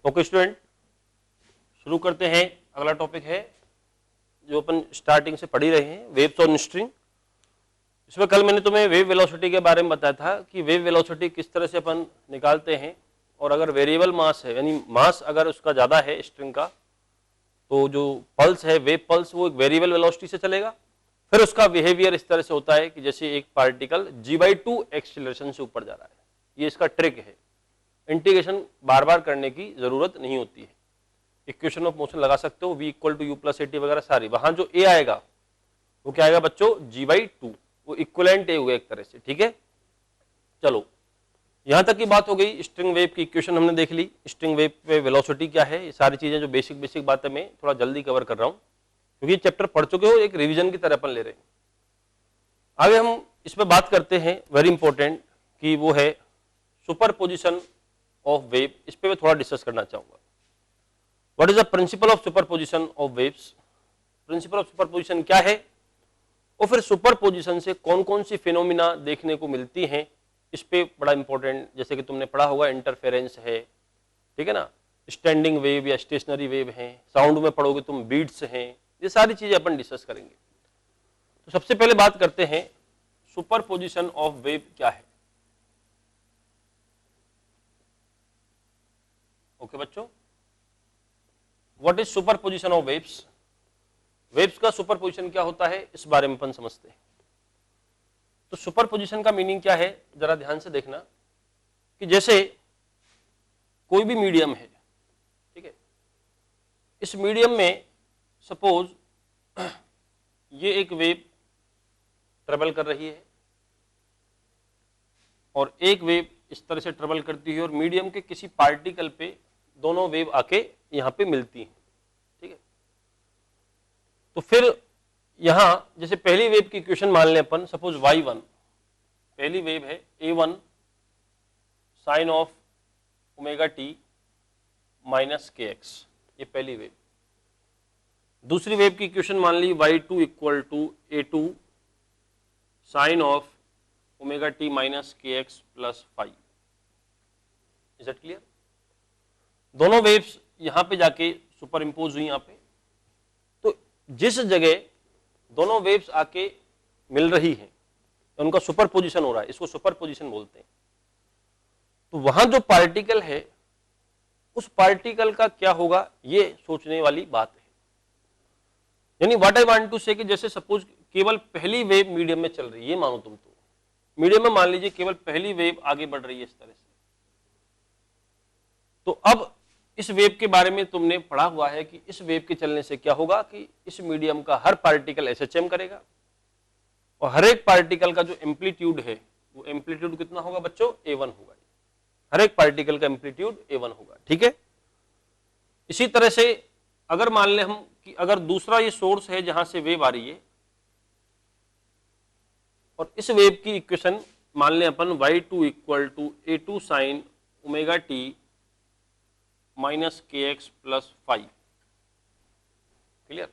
Okay student, शुरू करते हैं। अगला टॉपिक है जो अपन स्टार्टिंग से पढ़ ही रहे हैं, वेव्स ऑन स्ट्रिंग। इसमें कल मैंने तुम्हें वेव वेलोसिटी के बारे में बताया था कि वेव वेलोसिटी किस तरह से अपन निकालते हैं, और अगर वेरिएबल मास है यानी मास अगर उसका ज़्यादा है स्ट्रिंग का, तो जो पल्स है वेव पल्स वो एक वेरिएबल वेलोसिटी से चलेगा। फिर उसका बिहेवियर इस तरह से होता है कि जैसे एक पार्टिकल g/2 एक्सीलरेशन से ऊपर जा रहा है। ये इसका ट्रिक है, इंटीग्रेशन बार बार करने की जरूरत नहीं होती है। इक्वेशन ऑफ मोशन लगा सकते हो, v = u + at वगैरह सारी। वहां जो a आएगा वो क्या आएगा बच्चों, g/2, वो इक्विवेलेंट a हो गया एक तरह से। ठीक है, चलो यहां तक की बात हो गई। स्ट्रिंग वेव की इक्वेशन हमने देख ली, स्ट्रिंग वेव पे वेलोसिटी क्या है, ये सारी चीजें जो बेसिक बातें मैं थोड़ा जल्दी कवर कर रहा हूं क्योंकि ये चैप्टर पढ़ चुके हो, एक रिवीजन की तरह अपन ले रहे हैं। आगे हम इस पे बात करते हैं, वेरी इंपॉर्टेंट, कि वो है सुपरपोजिशन ऑफ वेव। इस पे मैं थोड़ा डिस्कस करना चाहूंगा। What is the principle of superposition of waves. Principle of superposition क्या है, और फिर सुपरपोजिशन से कौन कौन सी फिनोमिना देखने को मिलती हैं, इस पे बड़ा इंपॉर्टेंट, जैसे कि तुमने पढ़ा होगा इंटरफेरेंस है, ठीक है ना, स्टैंडिंग वेव या स्टेशनरी वेव है, साउंड में पढ़ोगे तुम बीट्स हैं, ये सारी चीजें अपन डिस्कस करेंगे। तो सबसे पहले बात करते हैं सुपरपोजिशन ऑफ वेव क्या है। ओके बच्चों, what is superposition of waves. Waves का सुपरपोजिशन क्या होता है, इस बारे में अपन समझते हैं। तो सुपरपोजिशन का मीनिंग क्या है, जरा ध्यान से देखना कि जैसे कोई भी मीडियम है, ठीक है, इस मीडियम में सपोज ये एक वेव ट्रेवल कर रही है और एक वेव इस तरह से ट्रेवल करती है, और मीडियम के किसी पार्टिकल पे दोनों वेव आके यहां पे मिलती हैं। ठीक है, तो फिर यहां जैसे पहली वेव की इक्वेशन मान लें अपन, सपोज y1, पहली वेव है a1 sine of omega t minus kx, ये पहली वेव। दूसरी वेव की इक्वेशन मान ली y2 = a2 sine of omega t minus kx + 5। Is that clear. दोनों वेव्स यहां पे जाके सुपर इंपोज हुई यहां पे, तो जिस जगह दोनों वेव्स आके मिल रही हैं उनका सुपरपोजिशन हो रहा है, इसको सुपरपोजिशन बोलते हैं। तो वहां जो पार्टिकल है उस पार्टिकल का क्या होगा, ये सोचने वाली बात है। यानी व्हाट आई वांट टू से कि जैसे सपोज केवल पहली वेव मीडियम में चल रही है, ये मानो तुम, तो मीडियम में मान लीजिए केवल पहली वेव आगे बढ़ रही है इस तरह से, तो अब इस वेव के बारे में तुमने पढ़ा हुआ है कि इस वेव के चलने से क्या होगा कि इस मीडियम का हर पार्टिकल SHM करेगा, और हर एक पार्टिकल का जो एम्पलीट्यूड है वो एम्पलीट्यूड कितना होगा बच्चों, A1 होगा। हर एक पार्टिकल का एम्पलीट्यूड A1 होगा। ठीक है, इसी तरह से अगर मान लें हम कि अगर दूसरा ये सोर्स है जहां से वेव आ रही है, और इस वेव की इक्वेशन मान लें अपन y2 = a2 sine omega t minus kx + 5। Clear,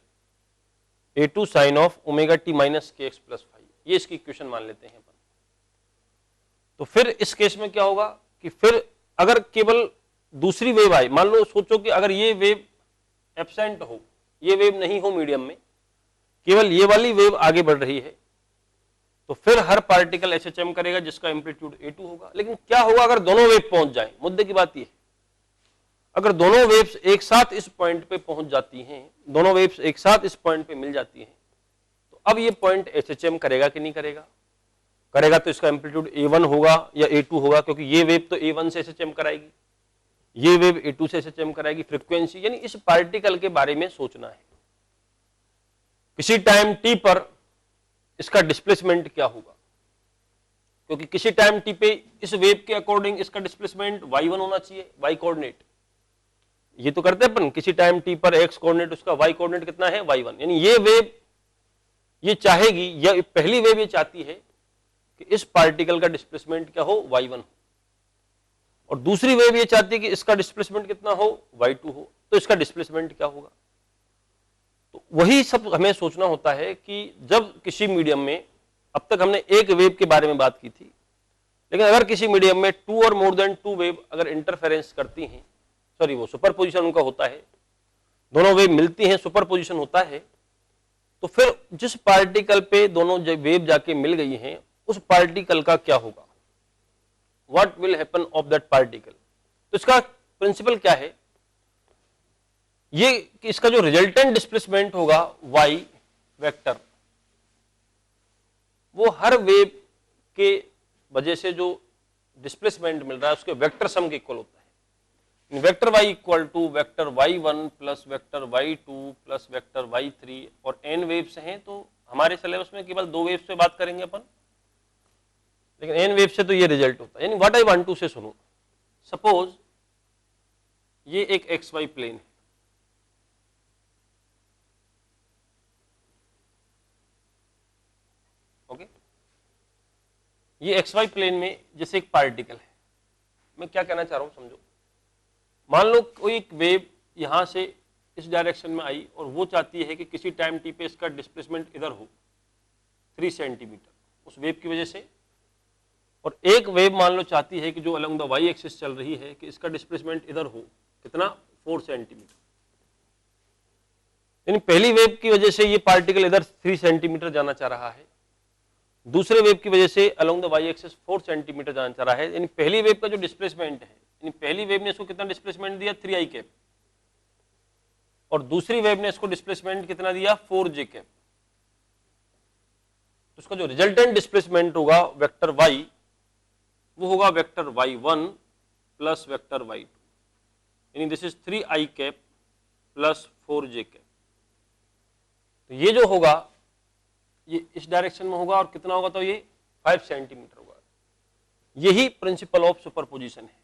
a2 sine of omega t minus kx + 5, ये इसकी इक्वेशन मान लेते हैं अपन। तो फिर इस केस में क्या होगा कि फिर अगर केवल दूसरी वेव आए, मान लो सोचो कि अगर ये वेव एब्सेंट हो, ये वेव नहीं हो मीडियम में, केवल ये वाली वेव आगे बढ़ रही है, तो फिर हर पार्टिकल SHM करेगा जिसका एम्पलीट्यूड A2 होगा। लेकिन क्या होगा अगर दोनों वेव पहुंच जाएं, मुद्दे की बात ये है, अगर दोनों वेव्स एक साथ इस पॉइंट पे पहुंच जाती हैं, दोनों वेव्स एक साथ इस पॉइंट पे मिल जाती हैं, तो अब ये पॉइंट SHM करेगा कि नहीं करेगा, करेगा तो इसका एम्पलीट्यूड A1 होगा या A2 होगा, क्योंकि ये वेव तो A1 से SHM कराएगी, ये वेव A2 से SHM कराएगी। फ्रीक्वेंसी यानी इस पार्टिकल के बारे में सोचना है, किसी टाइम t पर इसका डिस्प्लेसमेंट क्या होगा, क्योंकि किसी टाइम t पे इस वेव के अकॉर्डिंग इसका डिस्प्लेसमेंट y1 होना चाहिए, y कोऑर्डिनेट। ये तो करते हैं अपन, किसी टाइम t पर x कोऑर्डिनेट, उसका y कोऑर्डिनेट कितना है, y1। यानी ये वेव ये चाहेगी, या पहली वेव ये चाहती है कि इस पार्टिकल का डिस्प्लेसमेंट क्या हो, y1 हो, और दूसरी वेव ये चाहती है कि इसका डिस्प्लेसमेंट कितना हो, y2 हो, तो इसका डिस्प्लेसमेंट क्या होगा। तो वही सब हमें सोचना होता है कि जब किसी मीडियम में, अब तक हमने एक वेव के बारे में बात की थी, लेकिन अगर किसी मीडियम में 2 और मोर देन 2 वेव अगर इंटरफेरेंस करती हैं, सॉरी वो सुपरपोजिशन उनका होता है, दोनों वेव मिलती हैं, सुपरपोजिशन होता है, तो फिर जिस पार्टिकल पे दोनों वेव जाके मिल गई हैं उस पार्टिकल का क्या होगा, what will happen of that particle. तो इसका प्रिंसिपल क्या है, ये कि इसका जो रिजल्टेंट डिस्प्लेसमेंट होगा y वेक्टर, वो हर वेव के वजह से जो डिस्प्लेसमेंट मिल रहा है उसके वेक्टर सम के इक्वल होता है। Vector y equal to vector y1 plus vector y2 plus vector y3 और n वेव्स हैं, तो हमारे सिलेबस में केवल 2 वेव्स पे बात करेंगे अपन, लेकिन n वेव से तो ये रिजल्ट होता है। यानी व्हाट आई वांट टू से सुनो, सपोज ये एक xy प्लेन है, ओके, ये xy प्लेन में जैसे एक पार्टिकल है, मैं क्या कहना चाह रहा हूं समझो, मान लो कोई एक वेव यहां से इस डायरेक्शन में आई और वो चाहती है कि किसी टाइम टी पे इसका डिस्प्लेसमेंट इधर हो 3 सेंटीमीटर उस वेव की वजह से, और एक वेव मान लो चाहती है कि जो अलोंग द वाई एक्सिस चल रही है कि इसका डिस्प्लेसमेंट इधर हो कितना 4 सेंटीमीटर। यानी पहली वेव की वजह से ये पार्टिकल इधर 3 सेंटीमीटर जाना चाह रहा है, दूसरे वेव की वजह से along the Y axis 4 centimetre जाना चाह रहा है। यानी पहली वेव का जो डिस्प्लेसमेंट है, यानी पहली वेव ने इसको कितना डिस्प्लेसमेंट दिया 3i कैप, और दूसरी वेव ने इसको डिस्प्लेसमेंट कितना दिया 4j कैप। तो उसका जो रिजल्टेंट डिस्प्लेसमेंट होगा वेक्टर y, वो होगा vector y1 plus vector y2, यानी this is 3i cap plus 4j cap. तो ये जो होगा ये इस डायरेक्शन में होगा और कितना होगा, तो ये 5 सेंटीमीटर होगा। यही प्रिंसिपल ऑफ सुपरपोजिशन है।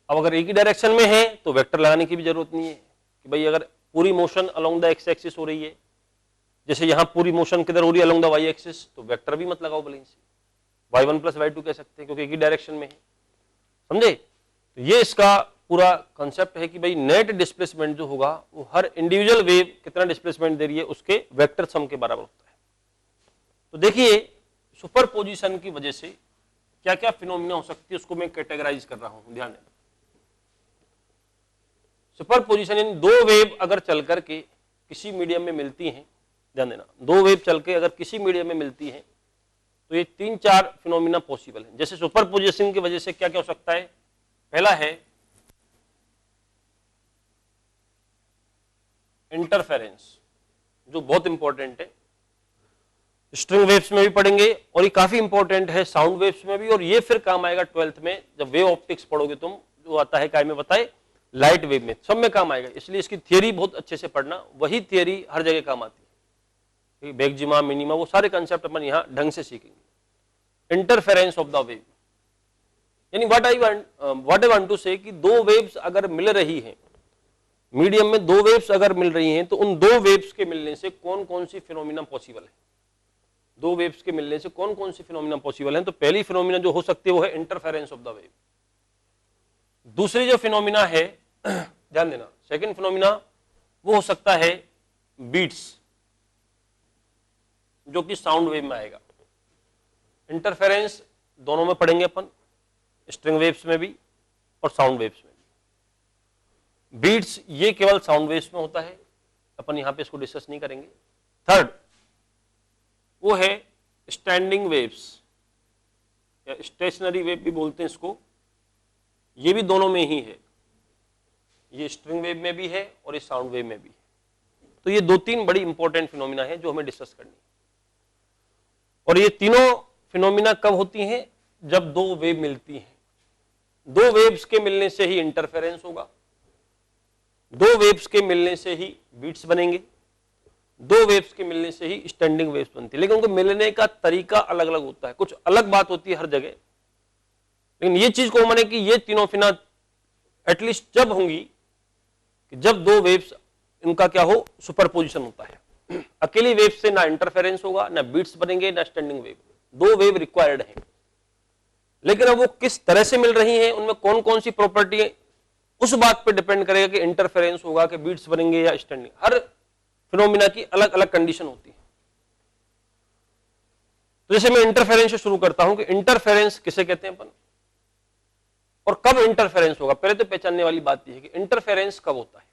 अब अगर एक ही डायरेक्शन में है तो वेक्टर लगाने की भी जरूरत नहीं है कि भाई अगर पूरी motion along the x axis हो रही है, जैसे यहां पूरी मोशन किधर हो रही है अलोंग द वाई एक्सिस, तो वेक्टर भी मत लगाओ भले से, y1 प्लस y2 कह सकते हैं क्योंकि एक ही डायरेक्शन में है, समझे। तो ये इसका पूरा कॉन्सेप्ट है कि भाई नेट डिस्प्लेसमेंट जो होगा वो हर इंडिविजुअल वेव कितना डिस्प्लेसमेंट दे रही है उसके वेक्टर सम के बराबर होता है। तो देखिए सुपरपोजिशन की वजह से क्या क्या फिनोमिना हो सकती है उसको मैं कैटेगराइज कर रहा हूं, ध्यान देना। सुपरपोजिशन इन 2 वेव अगर चल करके किसी मीडियम में मिलती हैं, ध्यान देना, 2 वेव चल के अगर किसी मीडियम में मिलती हैं तो ये 3-4 फिनोमिना पॉसिबल है। जैसे सुपरपोजिशन की वजह से क्या क्या हो सकता है, पहला है इंटरफेरेंस, जो बहुत इंपॉर्टेंट है, स्ट्रिंग वेव्स में भी पढ़ेंगे और ये काफी इंपॉर्टेंट है साउंड वेव्स में भी, और ये फिर काम आएगा 12th में जब वेव ऑप्टिक्स पढ़ोगे तुम, जो आता है काय में बताए लाइट वेव में, सब में काम आएगा। इसलिए इसकी थियरी बहुत अच्छे से पढ़ना, वही थियरी हर जगह काम आती है, मैक्सिमा मिनिमा वो सारे कंसेप्ट अपन यहाँ ढंग से सीखेंगे। इंटरफेरेंस ऑफ द वेव, यानी व्हाट आई वांट टू से कि 2 वेव्स अगर मिल रही हैं मीडियम में, 2 वेव्स अगर मिल रही हैं तो उन 2 वेव्स के मिलने से कौन कौन सी फिनोमिना पॉसिबल है, 2 वेव्स के मिलने से कौन कौन सी फिनोमिना पॉसिबल है। तो पहली फिनोमिना जो हो सकती है वो है इंटरफेरेंस ऑफ द वेव। दूसरी जो फिनोमिना है ध्यान देना, सेकंड फिनोमिना वो हो सकता है बीट्स, जो कि साउंड वेव में आएगा। इंटरफेरेंस दोनों में पढ़ेंगे अपन, स्ट्रिंग वेव्स में भी और साउंड वेव्स में भी। बीट्स ये केवल साउंड वेव्स में होता है, अपन यहां पे इसको डिस्कस नहीं करेंगे। थर्ड वो है स्टैंडिंग वेव्स या स्टेशनरी वेव भी बोलते हैं इसको, ये भी दोनों में ही है, ये स्ट्रिंग वेव में भी है और ये साउंड वेव में भी है। तो ये 2-3 बड़ी इंपॉर्टेंट फिनोमिना है जो हमें डिस्कस करनी है। और ये तीनों फिनोमिना कब होती हैं, जब 2 वेव मिलती हैं। 2 वेव्स के मिलने से ही इंटरफेरेंस होगा, 2 वेव्स के मिलने से ही बीट्स बनेंगे, 2 वेव्स के मिलने से ही स्टैंडिंग वेव्स बनती है। लेकिन उनको मिलने का तरीका अलग अलग होता है, कुछ अलग बात होती है हर जगह। लेकिन ये चीज को माने कि ये तीनों फिना एटलीस्ट जब होंगी कि जब 2 वेव्स इनका क्या हो, सुपरपोजिशन होता है। अकेली वेव से ना इंटरफेरेंस होगा, ना बीट्स बनेंगे, ना स्टैंडिंग वेव। 2 वेव रिक्वायर्ड है, लेकिन अब वो किस तरह से मिल रही हैं, उनमें कौन कौन सी प्रॉपर्टी है, उस बात पे डिपेंड करेगा कि इंटरफेरेंस होगा कि बीट्स बनेंगे या स्टैंडिंग। हर फिनोमिना की अलग अलग कंडीशन होती है। तो जैसे मैं इंटरफेरेंस से शुरू करता हूं कि इंटरफेरेंस किसे कहते हैं अपन, और कब इंटरफेरेंस होगा। पहले तो पहचानने वाली बात यह है कि इंटरफेरेंस कब होता है।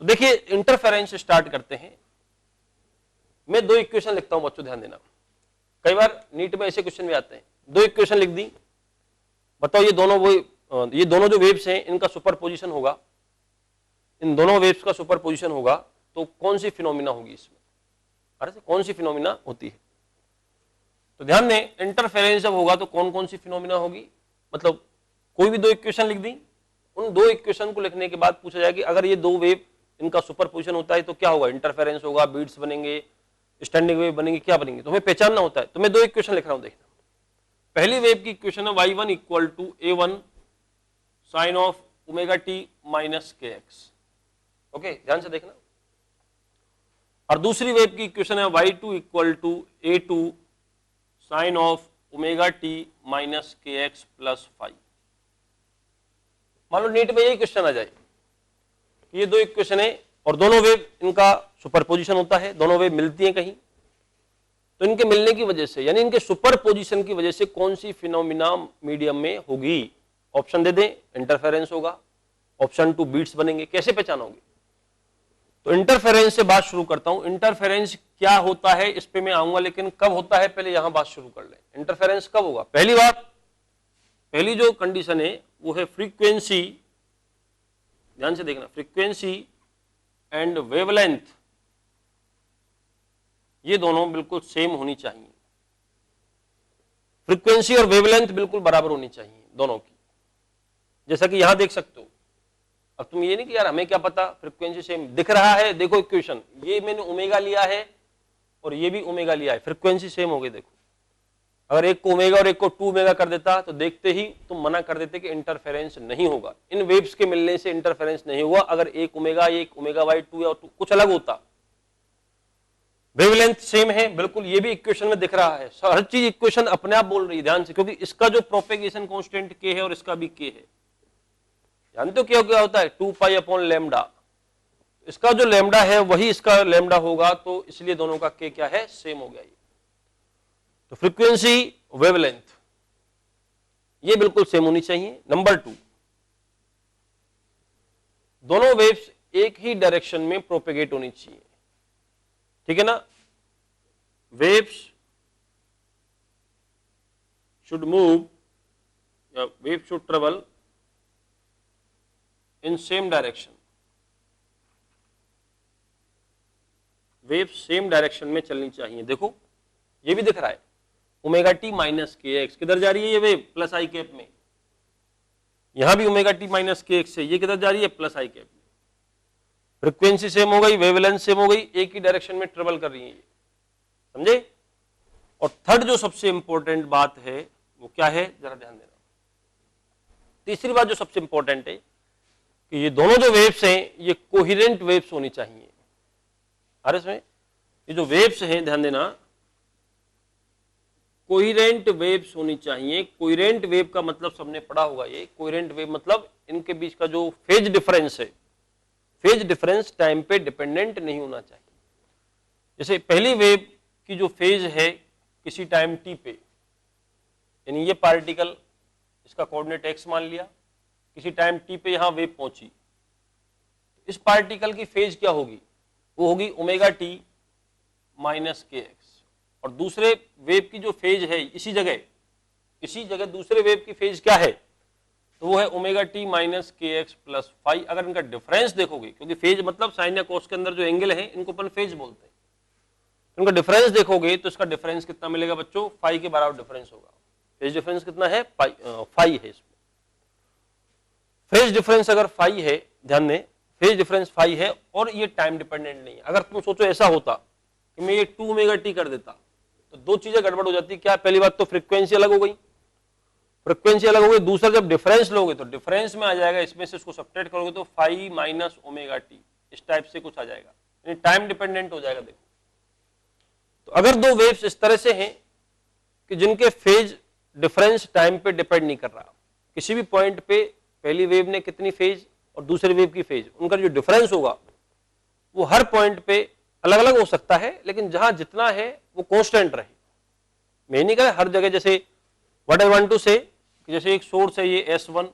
तो देखिए इंटरफेरेंस स्टार्ट करते हैं। मैं दो इक्वेशन लिखता हूं बच्चों, ध्यान देना, कई बार नीट में ऐसे क्वेश्चन भी आते हैं। दो इक्वेशन लिख दी, बताओ ये दोनों जो वेव्स हैं इनका सुपरपोजिशन होगा, इन दोनों वेव्स का सुपरपोजिशन होगा तो कौन सी फिनोमिना होगी इसमें, अरे कौन सी फिनोमिना होती है। तो ध्यान दें इंटरफेरेंस जब होगा तो कौन कौन सी फिनोमिना होगी, मतलब कोई भी दो इक्वेशन लिख दी, उन दो इक्वेशन को लिखने के बाद पूछा जाए कि अगर ये दो वेव इनका सुपरपोजिशन होता है तो क्या होगा, इंटरफेरेंस होगा, बीट्स बनेंगे, स्टैंडिंग वेव बनेंगे, क्या बनेंगे, तो हमें पहचानना होता है। तो मैं दो इक्वेशन लिख रहा हूं, देखना। पहली वेव की इक्वेशन है y1 equal to a1 sine of omega t minus k x, okay, ध्यान से देखना। और दूसरी वेव की इक्वेशन है y2 equal to a2 sine of omega t minus k x plus 5। मान लो नीट में यही क्वेश्चन आ जाए, ये दो इक्वेशन है और दोनों वेव इनका सुपरपोजिशन होता है, दोनों वेव मिलती हैं कहीं, तो इनके मिलने की वजह से यानी इनके सुपरपोजिशन की वजह से कौन सी फिनोमिना मीडियम में होगी। ऑप्शन दे दें, इंटरफेरेंस होगा, ऑप्शन 2 बीट्स बनेंगे। कैसे पहचानोगे, तो इंटरफेरेंस से बात शुरू करता हूं। इंटरफेरेंस क्या होता है इस पे मैं आऊंगा, लेकिन कब होता है पहले यहां बात शुरू कर लें। इंटरफेरेंस कब होगा, पहली बात, पहली जो कंडीशन है वो है फ्रीक्वेंसी, ध्यान से देखना, फ्रीक्वेंसी एंड वेवलेंथ ये दोनों बिल्कुल सेम होनी चाहिए। फ्रीक्वेंसी और वेवलेंथ बिल्कुल बराबर होनी चाहिए दोनों की, जैसा कि यहां देख सकते हो। अब तुम ये नहीं कि यार हमें क्या पता, फ्रीक्वेंसी सेम दिख रहा है, देखो इक्वेशन, ये मैंने ओमेगा लिया है और ये भी ओमेगा लिया है, फ्रीक्वेंसी सेम हो गई। देखो अगर एक को ओमेगा और एक को 2 ओमेगा कर देता तो देखते ही तुम मना कर देते कि इंटरफेरेंस नहीं होगा, इन वेव्स के मिलने से इंटरफेरेंस नहीं हुआ। अगर एक ओमेगा बाई 2 या 2 कुछ अलग होता। वेवलेंथ सेम है बिल्कुल, ये भी इक्वेशन में दिख रहा है, हर चीज इक्वेशन अपने आप बोल रही है, ध्यान से, क्योंकि इसका जो प्रोपेगेशन कांस्टेंट के है और इसका भी के है, जानते हो क्या होता है, 2 पाई अपॉन लैम्डा, इसका जो लैम्डा है वही इसका लैम्डा होगा, तो इसलिए दोनों का के क्या है, सेम हो गया ये। तो फ्रीक्वेंसी वेवलेंथ ये बिल्कुल सेम होनी चाहिए। नंबर 2, दोनों वेव्स एक ही डायरेक्शन में प्रोपेगेट होनी चाहिए, ठीक है ना। वेव्स शुड मूव या wave should travel in same direction, wave same direction में चलनी चाहिए। देखो ये भी दिख रहा है, omega t minus k x किधर जा रही है, ये वेव प्लस आई कैप में, यहां भी omega t minus k x है, ये किधर जा रही है, प्लस आई कैप में। फ्रीक्वेंसी सेम हो गई, वेवलेंथ सेम हो गई, एक ही डायरेक्शन में ट्रेवल कर रही है ये, समझे। और थर्ड जो सबसे इंपॉर्टेंट बात है वो क्या है, जरा ध्यान देना। तीसरी बात जो सबसे इंपॉर्टेंट है कि ये दोनों जो वेव्स हैं ये कोहेरेंट वेव्स होनी चाहिए। अरे इसमें ये जो वेव्स हैं, ध्यान देना, कोहेरेंट वेव्स होनी चाहिए। कोहेरेंट वेव का मतलब सबने पढ़ा होगा, ये कोहेरेंट वेव मतलब इनके बीच का जो फेज डिफरेंस है, फेज डिफरेंस टाइम पे डिपेंडेंट नहीं होना चाहिए। जैसे पहली वेव की जो फेज है किसी टाइम टी पे, यानी ये पार्टिकल, इसका कोऑर्डिनेट एक्स मान लिया, किसी टाइम टी पे यहां वेव पहुंची, इस पार्टिकल की फेज क्या होगी, वो होगी omega t minus k x. और दूसरे वेव की जो फेज है इसी जगह दूसरे वेव की फेज क्या है, तो वो है omega t minus k x plus 5। अगर इनका डिफरेंस देखोगे, क्योंकि फेज मतलब साइन या कोस के अंदर जो एंगल है इनको अपन फेज बोलते हैं, तो इनका डिफरेंस देखोगे तो इसका डिफरेंस कितना मिलेगा बच्चों, 5 के बराबर डिफरेंस होगा। फेज डिफरेंस कितना है, 5 है इसमें। फेज डिफरेंस अगर 5 है, ध्यान दें, फेज डिफरेंस 5 है और ये टाइम डिपेंडेंट नहीं है। अगर तुम सोचो ऐसा होता कि मैं ये 2 ओमेगा टी कर देता तो दो चीजें गड़बड़ हो जाती। क्या, पहली बात तो फ्रीक्वेंसी अलग हो गई, फ्रीक्वेंसी अलग हो गई, दूसरा जब डिफरेंस लोगे तो डिफरेंस में आ जाएगा, इसमें से इसको सब्ट्रैक्ट करोगे तो 5 माइनस ओमेगा टी, इस टाइप से कुछ आ जाएगा, यानी टाइम डिपेंडेंट हो जाएगा। देखो तो अगर दो वेव्स इस तरह से हैं कि जिनके फेज डिफरेंस टाइम पे डिपेंड नहीं कर रहा, किसी भी पॉइंट पे पहली वेव ने कितनी फेज और दूसरी वेव की फेज, उनका जो डिफरेंस होगा वो हर पॉइंट पे अलग अलग हो सकता है, लेकिन जहां जितना है वो कांस्टेंट रहे। मैं नहीं कह हर जगह, जैसे व्हाट आई वांट टू से, कि जैसे एक सोर्स है ये S1,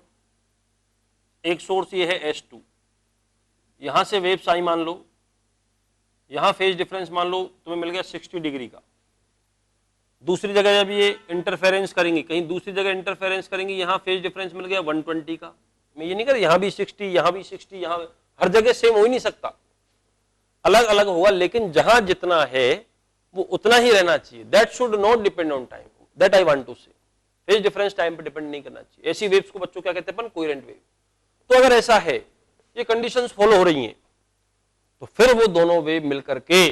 एक सोर्स ये है S2, यहां से वेव्स आई मान लो, यहां फेज डिफरेंस मान लो तुम्हें मिल गया 60 डिग्री का। दूसरी जगह जब ये इंटरफेरेंस करेंगी, कहीं दूसरी जगह इंटरफेरेंस करेंगी, यहां फेज डिफरेंस मिल गया 120 का। मैं ये नहीं कर, यहां भी 60, यहां भी 60, यहां हर जगह सेम हो ही नहीं सकता, अलग अलग होगा, लेकिन जहां जितना है वो उतना ही रहना चाहिए। That should not depend on time, that I want to say. Phase difference time पे डिपेंड नहीं करना चाहिए। ऐसी वेव्स को बच्चों क्या कहते हैं अपन, कोहेरेंट वेव। तो अगर ऐसा है, ये कंडीशंस फॉलो हो रही हैं, तो फिर वो दोनों वेव मिलकर के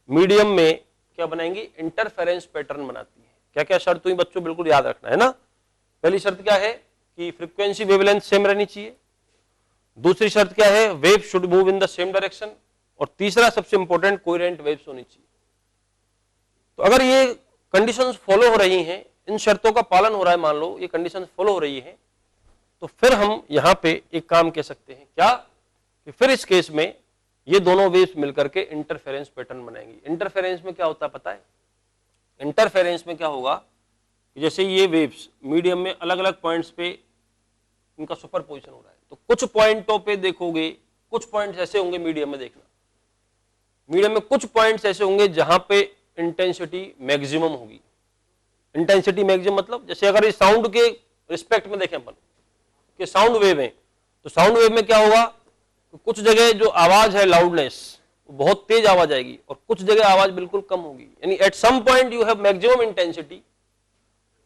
मीडियम में क्या बनाएंगी, इंटरफेरेंस पैटर्न बनाती है। क्या क्या शर्त हुई बच्चों, बिल्कुल याद रखना है ना। पहली शर्त क्या है कि फ्रीक्वेंसी वेवलेंथ सेम रहनी चाहिए। दूसरी शर्त क्या है, wave should move in the same direction. और तीसरा सबसे इंपॉर्टेंट, कोहेरेंट वेव्स होनी चाहिए। तो अगर ये कंडीशंस फॉलो हो रही हैं, इन शर्तों का पालन हो रहा है, मान लो ये कंडीशंस फॉलो हो रही है, तो फिर हम यहां पे एक काम कह सकते हैं, क्या कि फिर इस केस में ये दोनों वेव्स मिलकर के इंटरफेरेंस पैटर्न बनाएंगी। इंटरफेरेंस में क्या होता है पता है, इंटरफेरेंस में क्या होगा, जैसे ये वेव्स मीडियम में अलग अलग पॉइंट्स पे इनका सुपरपोजिशन हो रहा है, तो कुछ पॉइंटों पे देखोगे, कुछ पॉइंट्स ऐसे होंगे मीडियम में, देखना मीडियम में कुछ पॉइंट्स ऐसे होंगे जहां पे इंटेंसिटी मैक्सिमम होगी। इंटेंसिटी मैक्सिमम मतलब, जैसे अगर इस साउंड के रिस्पेक्ट में देखें अपन कि साउंड वेव है, तो साउंड वेव में क्या होगा, तो कुछ जगह जो आवाज है, लाउडनेस, वो बहुत तेज आवाज आएगी, और कुछ जगह आवाज बिल्कुल कम होगी। यानी at some point you have maximum intensity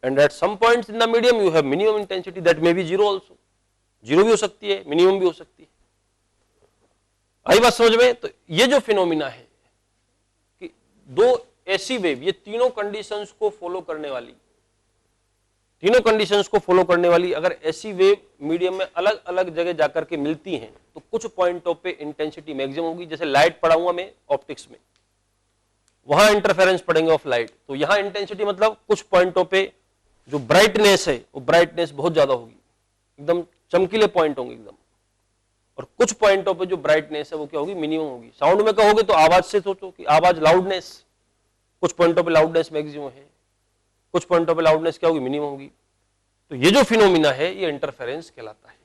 and at some points in the medium you have minimum intensity, that may be zero also. Zero भी हो सकती है, मिनिमम भी हो सकती है। आई बात समझ में। तो ये जो फिनोमिना है कि दो ऐसी वेव, ये तीनों कंडीशंस को फॉलो करने वाली, तीनों कंडीशंस को फॉलो करने वाली अगर ऐसी वेव मीडियम में अलग अलग जगह जाकर के मिलती हैं, तो कुछ पॉइंटों पे इंटेंसिटी मैक्सिमम होगी। जैसे लाइट पढ़ाऊंगा मैं ऑप्टिक्स में, वहां इंटरफेरेंस पढ़ेंगे ऑफ लाइट, तो यहां इंटेंसिटी मतलब कुछ पॉइंटों पे जो ब्राइटनेस है वो ब्राइटनेस बहुत ज्यादा होगी, एकदम चमकीले पॉइंट होंगे एकदम, और कुछ पॉइंटों पे जो ब्राइटनेस है वो क्या होगी, मिनिमम होगी। साउंड में कहोगे तो आवाज से सोचो कि आवाज, लाउडनेस, कुछ पॉइंटों पे लाउडनेस मैक्सिमम है, कुछ पॉइंटों पे लाउडनेस क्या होगी, मिनिमम होगी। तो ये जो फिनोमिना है ये इंटरफेरेंस कहलाता है।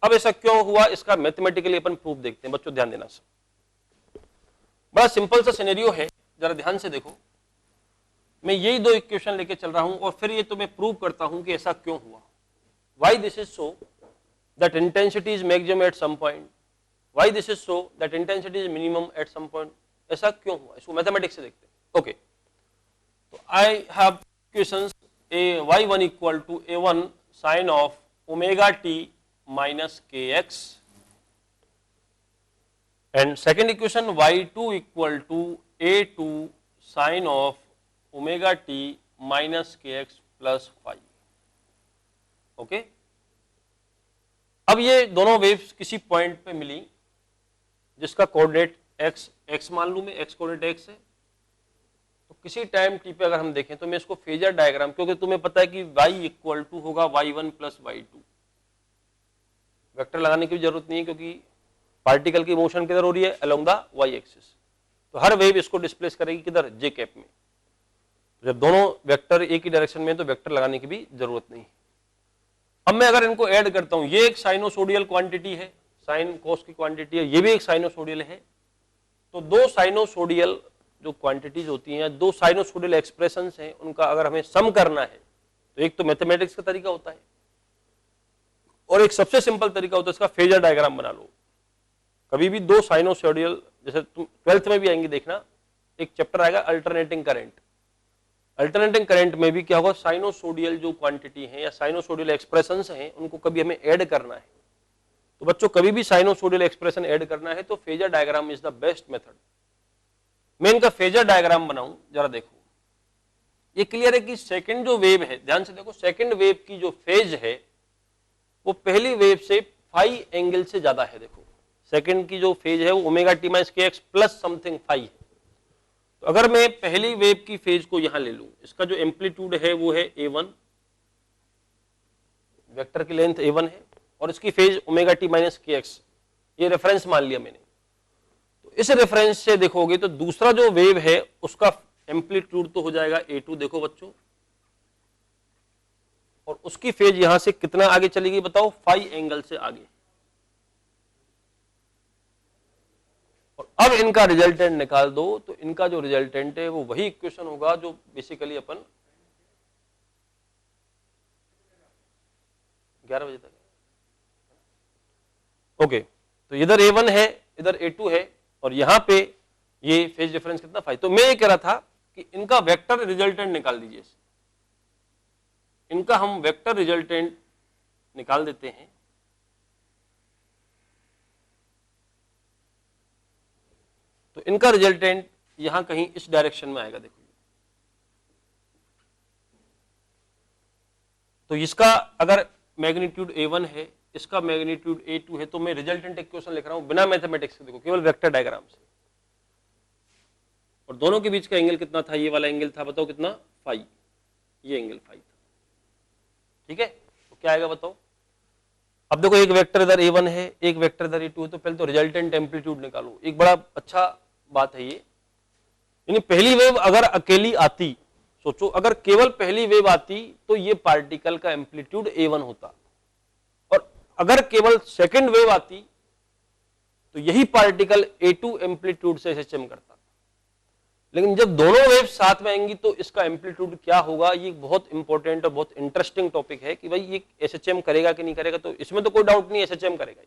अब ऐसा क्यों हुआ, इसका मैथमेटिकली अपन प्रूफ देखते हैं। बच्चों ध्यान देना, सब बड़ा सिंपल सा सिनेरियो है, जरा ध्यान से देखो। मैं यही दो इक्वेशन लेके चल रहा हूं और फिर ये तुम्हें प्रूव करता हूं कि ऐसा क्यों हुआ। Why this is so that intensity is maximum at some point? Why this is so that intensity is minimum at some point? ऐसा क्यों हुआ, इसको मैथमेटिक्स से देखते हैं। ओके, तो I have equations y1 equal to a1 sine of omega t minus kx and second equation y2 equal to a2 sine of omega t minus kx plus 5। Okay, अब ये दोनों वेव्स किसी point पे मिली जिसका coordinate x मान लूं मैं, x coordinate x है। तो किसी टाइम t पे अगर हम देखें तो मैं इसको फेजर डायग्राम, क्योंकि तुम्हें पता है कि y इक्वल टू होगा y1 प्लस y2, वेक्टर लगाने की भी जरूरत नहीं है क्योंकि पार्टिकल की मोशन किधर हो रही है, अलोंग द y एक्सिस। तो हर वेव इसको डिस्प्लेस करेगी किधर, j कैप में। जब दोनों वेक्टर एक ही डायरेक्शन में, तो वेक्टर लगाने की भी जरूरत नहीं। अब मैं अगर इनको ऐड करता हूं, ये एक साइनोसोडियल क्वांटिटी है, साइन कोस की क्वांटिटी है, ये भी एक साइनोसोडियल है। तो दो साइनोसोडियल जो क्वांटिटीज होती हैं, दो साइनोसोडियल एक्सप्रेशंस हैं, उनका अगर हमें सम करना है तो एक तो मैथमेटिक्स का तरीका होता है और एक सबसे सिंपल तरीका होता है इसका फेजर डायग्राम बना लो। कभी भी दो साइनोसोडियल, जैसे तुम 12th में भी आएंगे देखना, एक चैप्टर आएगा अल्टरनेटिंग करंट। अल्टरनेटिंग करंट में भी क्या होगा, साइनोसोडियल जो क्वांटिटी है या साइनोसोडियल एक्सप्रेशंस हैं उनको कभी हमें ऐड करना है। तो बच्चों कभी भी साइनोसोडियल एक्सप्रेशन ऐड करना है तो phasor diagram is the best method. मैं इनका फेजर डायग्राम बनाऊं, जरा देखो। ये क्लियर है कि सेकंड जो वेव है, ध्यान से देखो, सेकंड वेव की जो फेज है वो पहली वेव से फाई एंगल से ज्यादा है। देखो सेकंड की जो फेज है वो omega t minus k x plus something phi है। तो अगर मैं पहली वेव की फेज को यहां ले लूं, इसका जो एम्पलीट्यूड है वो है a1, वेक्टर की लेंथ a1 है और इसकी phase omega t minus k x, ये रेफरेंस मान लिया मैंने। तो इस रेफरेंस से देखोगे तो दूसरा जो वेव है उसका एम्पलीट्यूड तो हो जाएगा a2, देखो बच्चों, और उसकी फेज यहां से कितना आगे चली गई बताओ, फाई एंगल से आगे। और अब इनका रिजल्टेंट निकाल दो, तो इनका जो रिजल्टेंट है वो वही इक्वेशन होगा जो बेसिकली अपन 11 बजे तक। ओके, तो इधर A1 है, इधर A2 है, और यहां पे ये फेज डिफरेंस कितना फाई। तो मैं ये कह रहा था कि इनका वेक्टर रिजल्टेंट निकाल दीजिए, इनका हम वेक्टर रिजल्टेंट निकाल देते हैं। तो इनका रिजल्टेंट यहां कहीं इस डायरेक्शन में आएगा, देखो। तो इसका अगर मैग्नीट्यूड A1 है, इसका मैग्नीट्यूड A2 है, तो मैं रिजल्टेंट इक्वेशन लिख रहा हूं बिना मैथमेटिक्स के, देखो केवल वेक्टर डायग्राम से। और दोनों के बीच का एंगल कितना था, ये वाला एंगल था, बताओ कितना, फाई, ये एंगल फाई था, ठीक है। तो क्या आएगा बताओ। अब देखो एक वेक्टर इधर A1 है, एक वेक्टर इधर A2 है, तो पहले तो रिजल्टेंट एम्पलीट्यूड निकालो। एक बड़ा अच्छा बात है ये, यानी पहली वेव अगर अकेली आती, सोचो अगर केवल पहली वेव आती तो ये पार्टिकल का एम्पलीट्यूड A1 होता, और अगर केवल सेकंड वेव आती तो यही पार्टिकल A2 एम्पलीट्यूड से SHM करता। लेकिन जब दोनों वेव साथ में आएंगी तो इसका एम्पलीट्यूड क्या होगा, ये बहुत इंपॉर्टेंट और बहुत इंटरेस्टिंग टॉपिक है कि भाई ये SHM करेगा कि नहीं करेगा। तो इसमें तो कोई डाउट नहीं, SHM करेगा,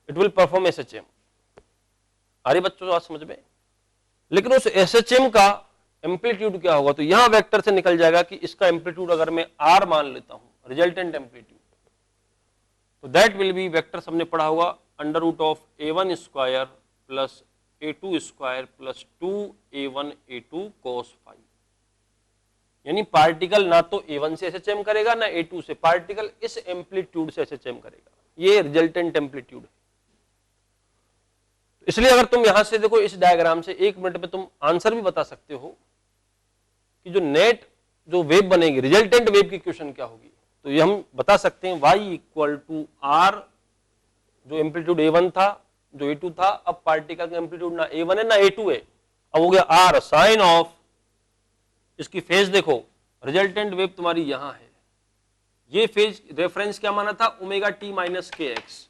इट विल परफॉर्म SHM। आ रही बच्चों बात समझ में। लेकिन उस SHM का एम्पलीट्यूड क्या होगा, तो यहां वेक्टर से निकल जाएगा कि इसका एम्पलीट्यूड अगर मैं R मान लेता हूं, रिजल्टेंट एम्पलीट्यूड, तो दैट विल बी, वेक्टर सबने पढ़ा होगा, under root of A1 square plus A2 square plus 2A1 A2 cos phi. यानी पार्टिकल ना तो A1 से SHM करेगा ना A2 से, पार्टिकल इस एम्पलीट्यूड से SHM करेगा, ये रिजल्टेंट एम्पलीट्यूड है। इसलिए अगर तुम यहां से देखो इस डायग्राम से 1 मिनट में तुम आंसर भी बता सकते हो कि जो नेट जो वेव बनेगी, रिजल्टेंट वेव की इक्वेशन क्या होगी। तो ये हम बता सकते हैं y इक्वल टू R, जो एम्पलीट्यूड A1 था, जो A2 था, अब पार्टिकल का एम्पलीट्यूड ना A1 है ना A2 है, अब हो गया R साइन ऑफ, इसकी फेज देखो, रिजल्टेंट वेव तुम्हारी यहां है, ये फेज रेफरेंस क्या माना था, omega t minus k x,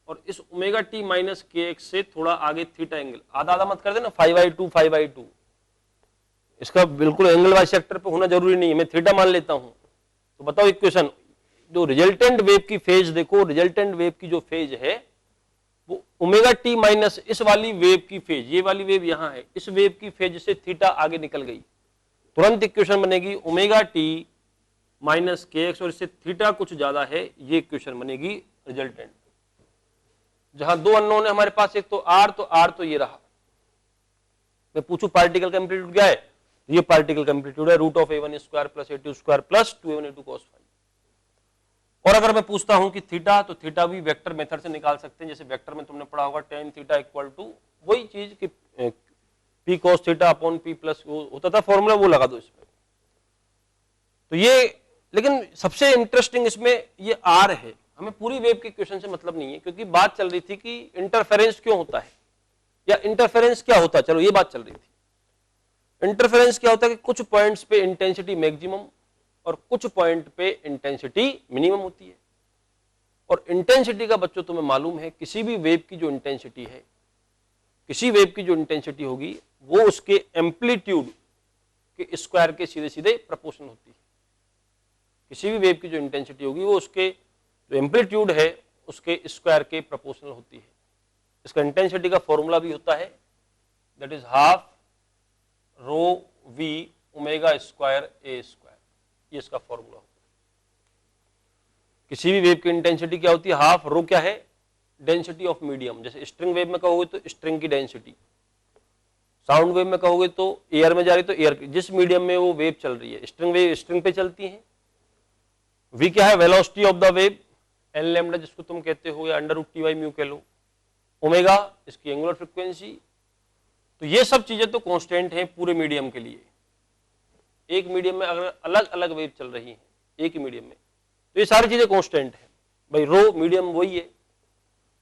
और इस omega t minus k x से थोड़ा आगे थीटा एंगल, आधा आधा मत कर देना, 5/2 5/2, इसका बिल्कुल एंगल वाइज सेक्टर पे होना जरूरी नहीं है, मैं थीटा मान लेता हूं। तो बताओ इक्वेशन, जो रिजल्टेंट वेव की फेज देखो, रिजल्टेंट वेव की जो फेज है वो ओमेगा टी माइनस इस वाली वेव की फेज, ये वाली वेव यहां है, इस वेव की फेज से थीटा आगे निकल गई, तुरंत इक्वेशन बनेगी omega t minus k x, और इससे थीटा कुछ ज्यादा है, ये इक्वेशन बनेगी रिजल्टेंट। जहां दो अननोन है हमारे पास, एक तो आर तो ये रहा, मैं पूछूं पार्टिकल का एम्पलीट्यूड क्या है, ये पार्टिकल का एम्पलीट्यूड है root of A1 square plus A2 square plus 2A1 A2 cos phi. और अगर मैं पूछता हूं कि थीटा, तो थीटा भी वेक्टर मेथड से निकाल सकते हैं, जैसे वेक्टर में तुमने पढ़ा होगा tan थीटा इक्वल टू वही चीज कि P cos theta upon P plus होता था फॉर्मूला, वो लगा दो इसमें। तो ये, लेकिन सबसे इंटरेस्टिंग इसमें ये R है, हमें पूरी वेव के इक्वेशन से मतलब नहीं है, क्योंकि बात चल रही थी कि इंटरफेरेंस क्यों होता है या इंटरफेरेंस क्या होता है, चलो ये बात चल रही थी। इंटरफेरेंस क्या होता है कि कुछ पॉइंट्स पे इंटेंसिटी मैक्सिमम और कुछ पॉइंट पे इंटेंसिटी मिनिमम होती है। और इंटेंसिटी का बच्चों तुम्हें मालूम है, किसी भी वेव की जो इंटेंसिटी है, किसी वेव की जो इंटेंसिटी होगी वो उसके एम्पलीट्यूड के स्क्वायर के सीधे सीधे प्रोपोर्शनल होती है। किसी भी वेव की जो इंटेंसिटी होगी वो उसके जो एम्पलीट्यूड है उसके स्क्वायर के प्रोपोर्शनल होती है। इसका इंटेंसिटी का फॉर्मूला भी होता है, that is half rho v omega square a square, ये इसका फॉर्मूला होता है। किसी भी वेव की इंटेंसिटी क्या होती है, हाफ रो क्या है, डेंसिटी ऑफ मीडियम, जैसे स्ट्रिंग वेव में कहोगे तो स्ट्रिंग की डेंसिटी, साउंड वेव में कहोगे तो एयर में जा रही तो एयर की, जिस मीडियम में वो वेव चल रही है, स्ट्रिंग वेव स्ट्रिंग पे चलती है। वी क्या है, velocity of the wave, n lambda जिसको तुम कहते हो, या under root T by mu कह लो, ओमेगा इसकी एंगुलर फ्रीक्वेंसी। तो ये सब चीजें तो कांस्टेंट हैं पूरे मीडियम के लिए। एक मीडियम में अगर अलग अलग वेव चल रही हैं एक ही मीडियम में, तो ये सारी चीजें कांस्टेंट है भाई, रो मीडियम वही है।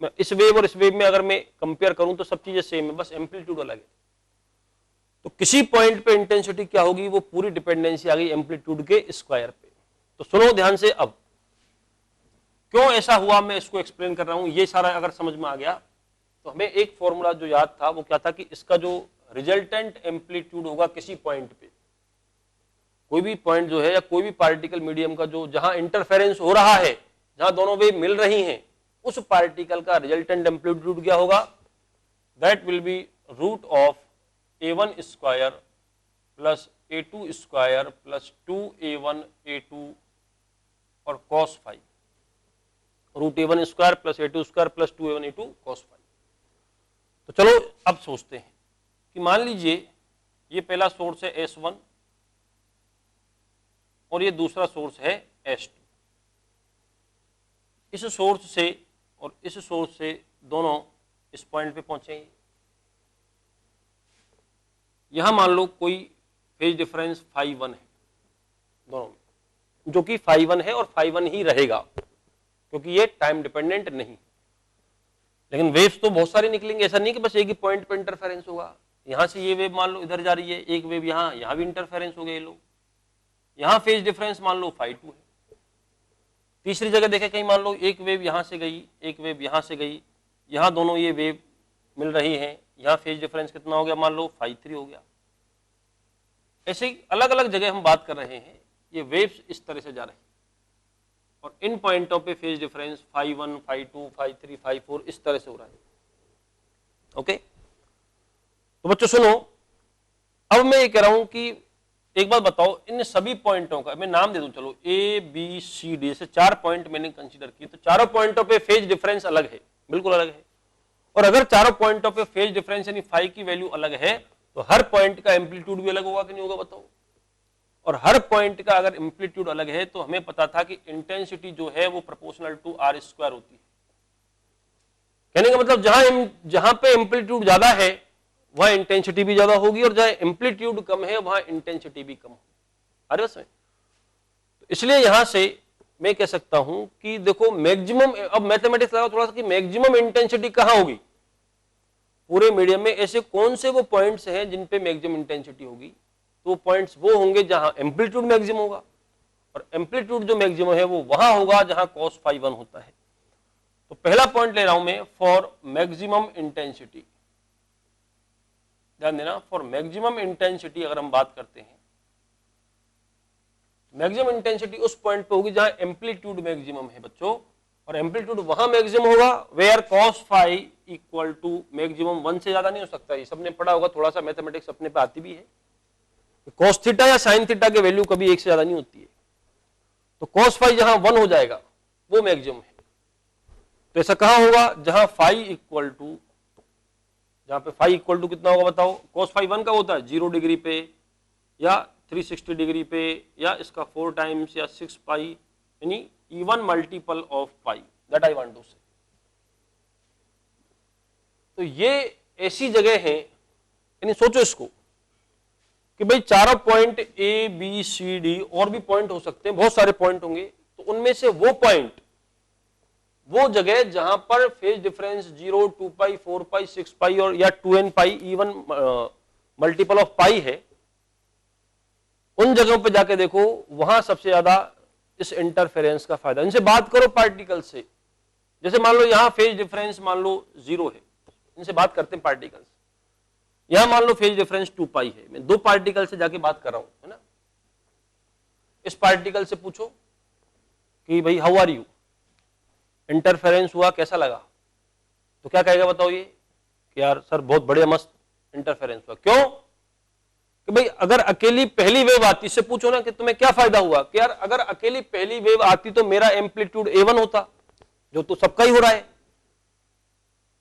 मैं इस वेव और इस वेव में अगर मैं कंपेयर करूं तो सब चीजें सेम है, बस एम्पलीट्यूड अलग है। तो किसी पॉइंट पे इंटेंसिटी क्या होगी, वो पूरी डिपेंडेंसी आ गई एम्पलीट्यूड के स्क्वायर पे। तो सुनो ध्यान से, अब क्यों ऐसा हुआ मैं इसको एक्सप्लेन कर रहा हूं। ये सारा अगर समझ में आ गया तो हमें एक फॉर्मूला जो याद था वो क्या था कि इसका जो रिजल्टेंट एम्पलीट्यूड होगा किसी पॉइंट पे, कोई भी पॉइंट जो है या कोई भी पार्टिकल मीडियम का जो जहां इंटरफेरेंस हो रहा है, जहां दोनों वेव मिल रही हैं, उस पार्टिकल का रिजल्टेंट एम्पलीट्यूड क्या होगा, that will be root of a1 square plus a2 square plus 2a1 a2 और cos phi, root a1 square plus a2 square plus 2a1 a2 cos phi. तो चलो अब सोचते हैं कि मान लीजिए ये पहला सोर्स है S1 और ये दूसरा सोर्स है S2। इस सोर्स से और इस सोर्स से दोनों इस पॉइंट पे पहुंचेंगे। यहां मान लो कोई फेज डिफरेंस फाई 1 है दोनों में, जो कि फाई 1 है और फाई 1 ही रहेगा क्योंकि ये टाइम डिपेंडेंट नहीं। लेकिन वेव्स तो बहुत सारी निकलेंगे, ऐसा नहीं कि बस एक ही पॉइंट पे इंटरफेरेंस होगा। यहां से ये वेव मान लो इधर जा रही है, एक वेव यहां भी इंटरफेरेंस हो गए, ये लो यहां फेज डिफरेंस मान लो फाई 2 है। तीसरी जगह देखें कहीं मान लो एक वेव यहां से गई, एक वेव यहां से गई, यहां दोनों ये वेव मिल रही हैं, यहां फेज डिफरेंस कितना हो गया, मान लो फाई 3 हो गया। ऐसे ही अलग अलग जगह हम बात कर रहे हैं, ये वेव्स इस तरह से जा रही हैं और इन पॉइंटों पे phase difference phi 1 phi 2 phi 3 phi 4 इस तरह से हो रहा है। ओके, तो बच्चों सुनो, अब मैं ये कह रहा हूं कि एक बात बताओ, इन सभी पॉइंटों का मैं नाम दे दूं, चलो ए बी सी डी से 4 पॉइंट मैंने कंसीडर किए, तो चारों पॉइंटों पे फेज डिफरेंस अलग है, बिल्कुल अलग है। और अगर चारों पॉइंटों पे फेज डिफरेंस यानी फाई की वैल्यू अलग है तो हर पॉइंट का एम्पलीट्यूड भी अलग होगा कि नहीं होगा बताओ। और हर पॉइंट का अगर एम्पलीट्यूड अलग है तो हमें पता था कि इंटेंसिटी जो है वो प्रोपोर्शनल टू आर स्क्वायर होती है। कहने का मतलब जहां पे एम्पलीट्यूड ज्यादा है वहां इंटेंसिटी भी ज्यादा होगी और जहां एम्पलीट्यूड कम है वहां इंटेंसिटी भी कम होगी। अरे बस में तो इसलिए यहां से मैं कह सकता हूं कि देखो मैक्सिमम, अब मैथमेटिक्स लगाओ थोड़ा सा कि मैक्सिमम इंटेंसिटी कहां होगी पूरे मीडियम में, ऐसे कौन से वो पॉइंट्स हैं जिन पे मैक्सिमम इंटेंसिटी होगी। तो पॉइंट्स वो होंगे जहां एम्पलीट्यूड मैक्सिमम होगा और एम्पलीट्यूड जो मैक्सिमम है वो वहां होगा जहां cos फाई 1 होता है। तो पहला पॉइंट ले रहा हूं मैं फॉर मैक्सिमम इंटेंसिटी, ध्यान देना, फॉर मैक्सिमम इंटेंसिटी अगर हम बात करते हैं, मैक्सिमम इंटेंसिटी उस पॉइंट पे होगी जहां एम्पलीट्यूड मैक्सिमम है बच्चों, और एम्पलीट्यूड वहां मैक्सिमम होगा where cos phi equal to maximum 1 से ज्यादा नहीं हो सकता। ये सबने पढ़ा होगा, थोड़ा सा मैथमेटिक्स अपने पे आती भी है। cos थीटा या sin थीटा की वैल्यू कभी 1 से ज्यादा नहीं होती है, तो cos फाई जहां 1 हो जाएगा वो मैक्सिमम है। तो ऐसा कहां होगा जहां फाई इक्वल टू, जहां पे फाई इक्वल टू कितना होगा बताओ, cos फाई 1 का होता है 0 डिग्री पे या 360 डिग्री पे या इसका 4 टाइम्स या 6 पाई, यानी even multiple of pi, that I want to say. तो ये ऐसी जगह है, यानी सोचो इसको कि भाई चारों point A B C D, और भी पॉइंट हो सकते हैं, बहुत सारे पॉइंट होंगे, तो उनमें से वो पॉइंट, वो जगह जहां पर फेज डिफरेंस 0 2 पाई 4 पाई 6 पाई और या 2n pi even multiple of pi है, उन जगहों पे जाके देखो वहां सबसे ज्यादा इस इंटरफेरेंस का फायदा। इनसे बात करो पार्टिकल से, जैसे मान लो यहां फेज डिफरेंस मान लो 0 है, इनसे बात करते हैं पार्टिकल्स। यहां मान लो फेज डिफरेंस 2 पाई है, मैं 2 पार्टिकल से जाके बात कर रहा हूं, है ना। इस पार्टिकल से पूछो कि भाई हाउ आर यू, इंटरफेरेंस हुआ कैसा लगा, तो क्या कहेगा बताओ ये कि यार सर बहुत बढ़िया मस्त इंटरफेरेंस हुआ। क्यों कि भाई अगर अकेली पहली वेव आती, इससे पूछो ना कि तुम्हें क्या फायदा हुआ, कि यार अगर अकेली पहली वेव आती तो मेरा एम्पलीट्यूड A1 होता, जो तो सबका ही हो रहा है।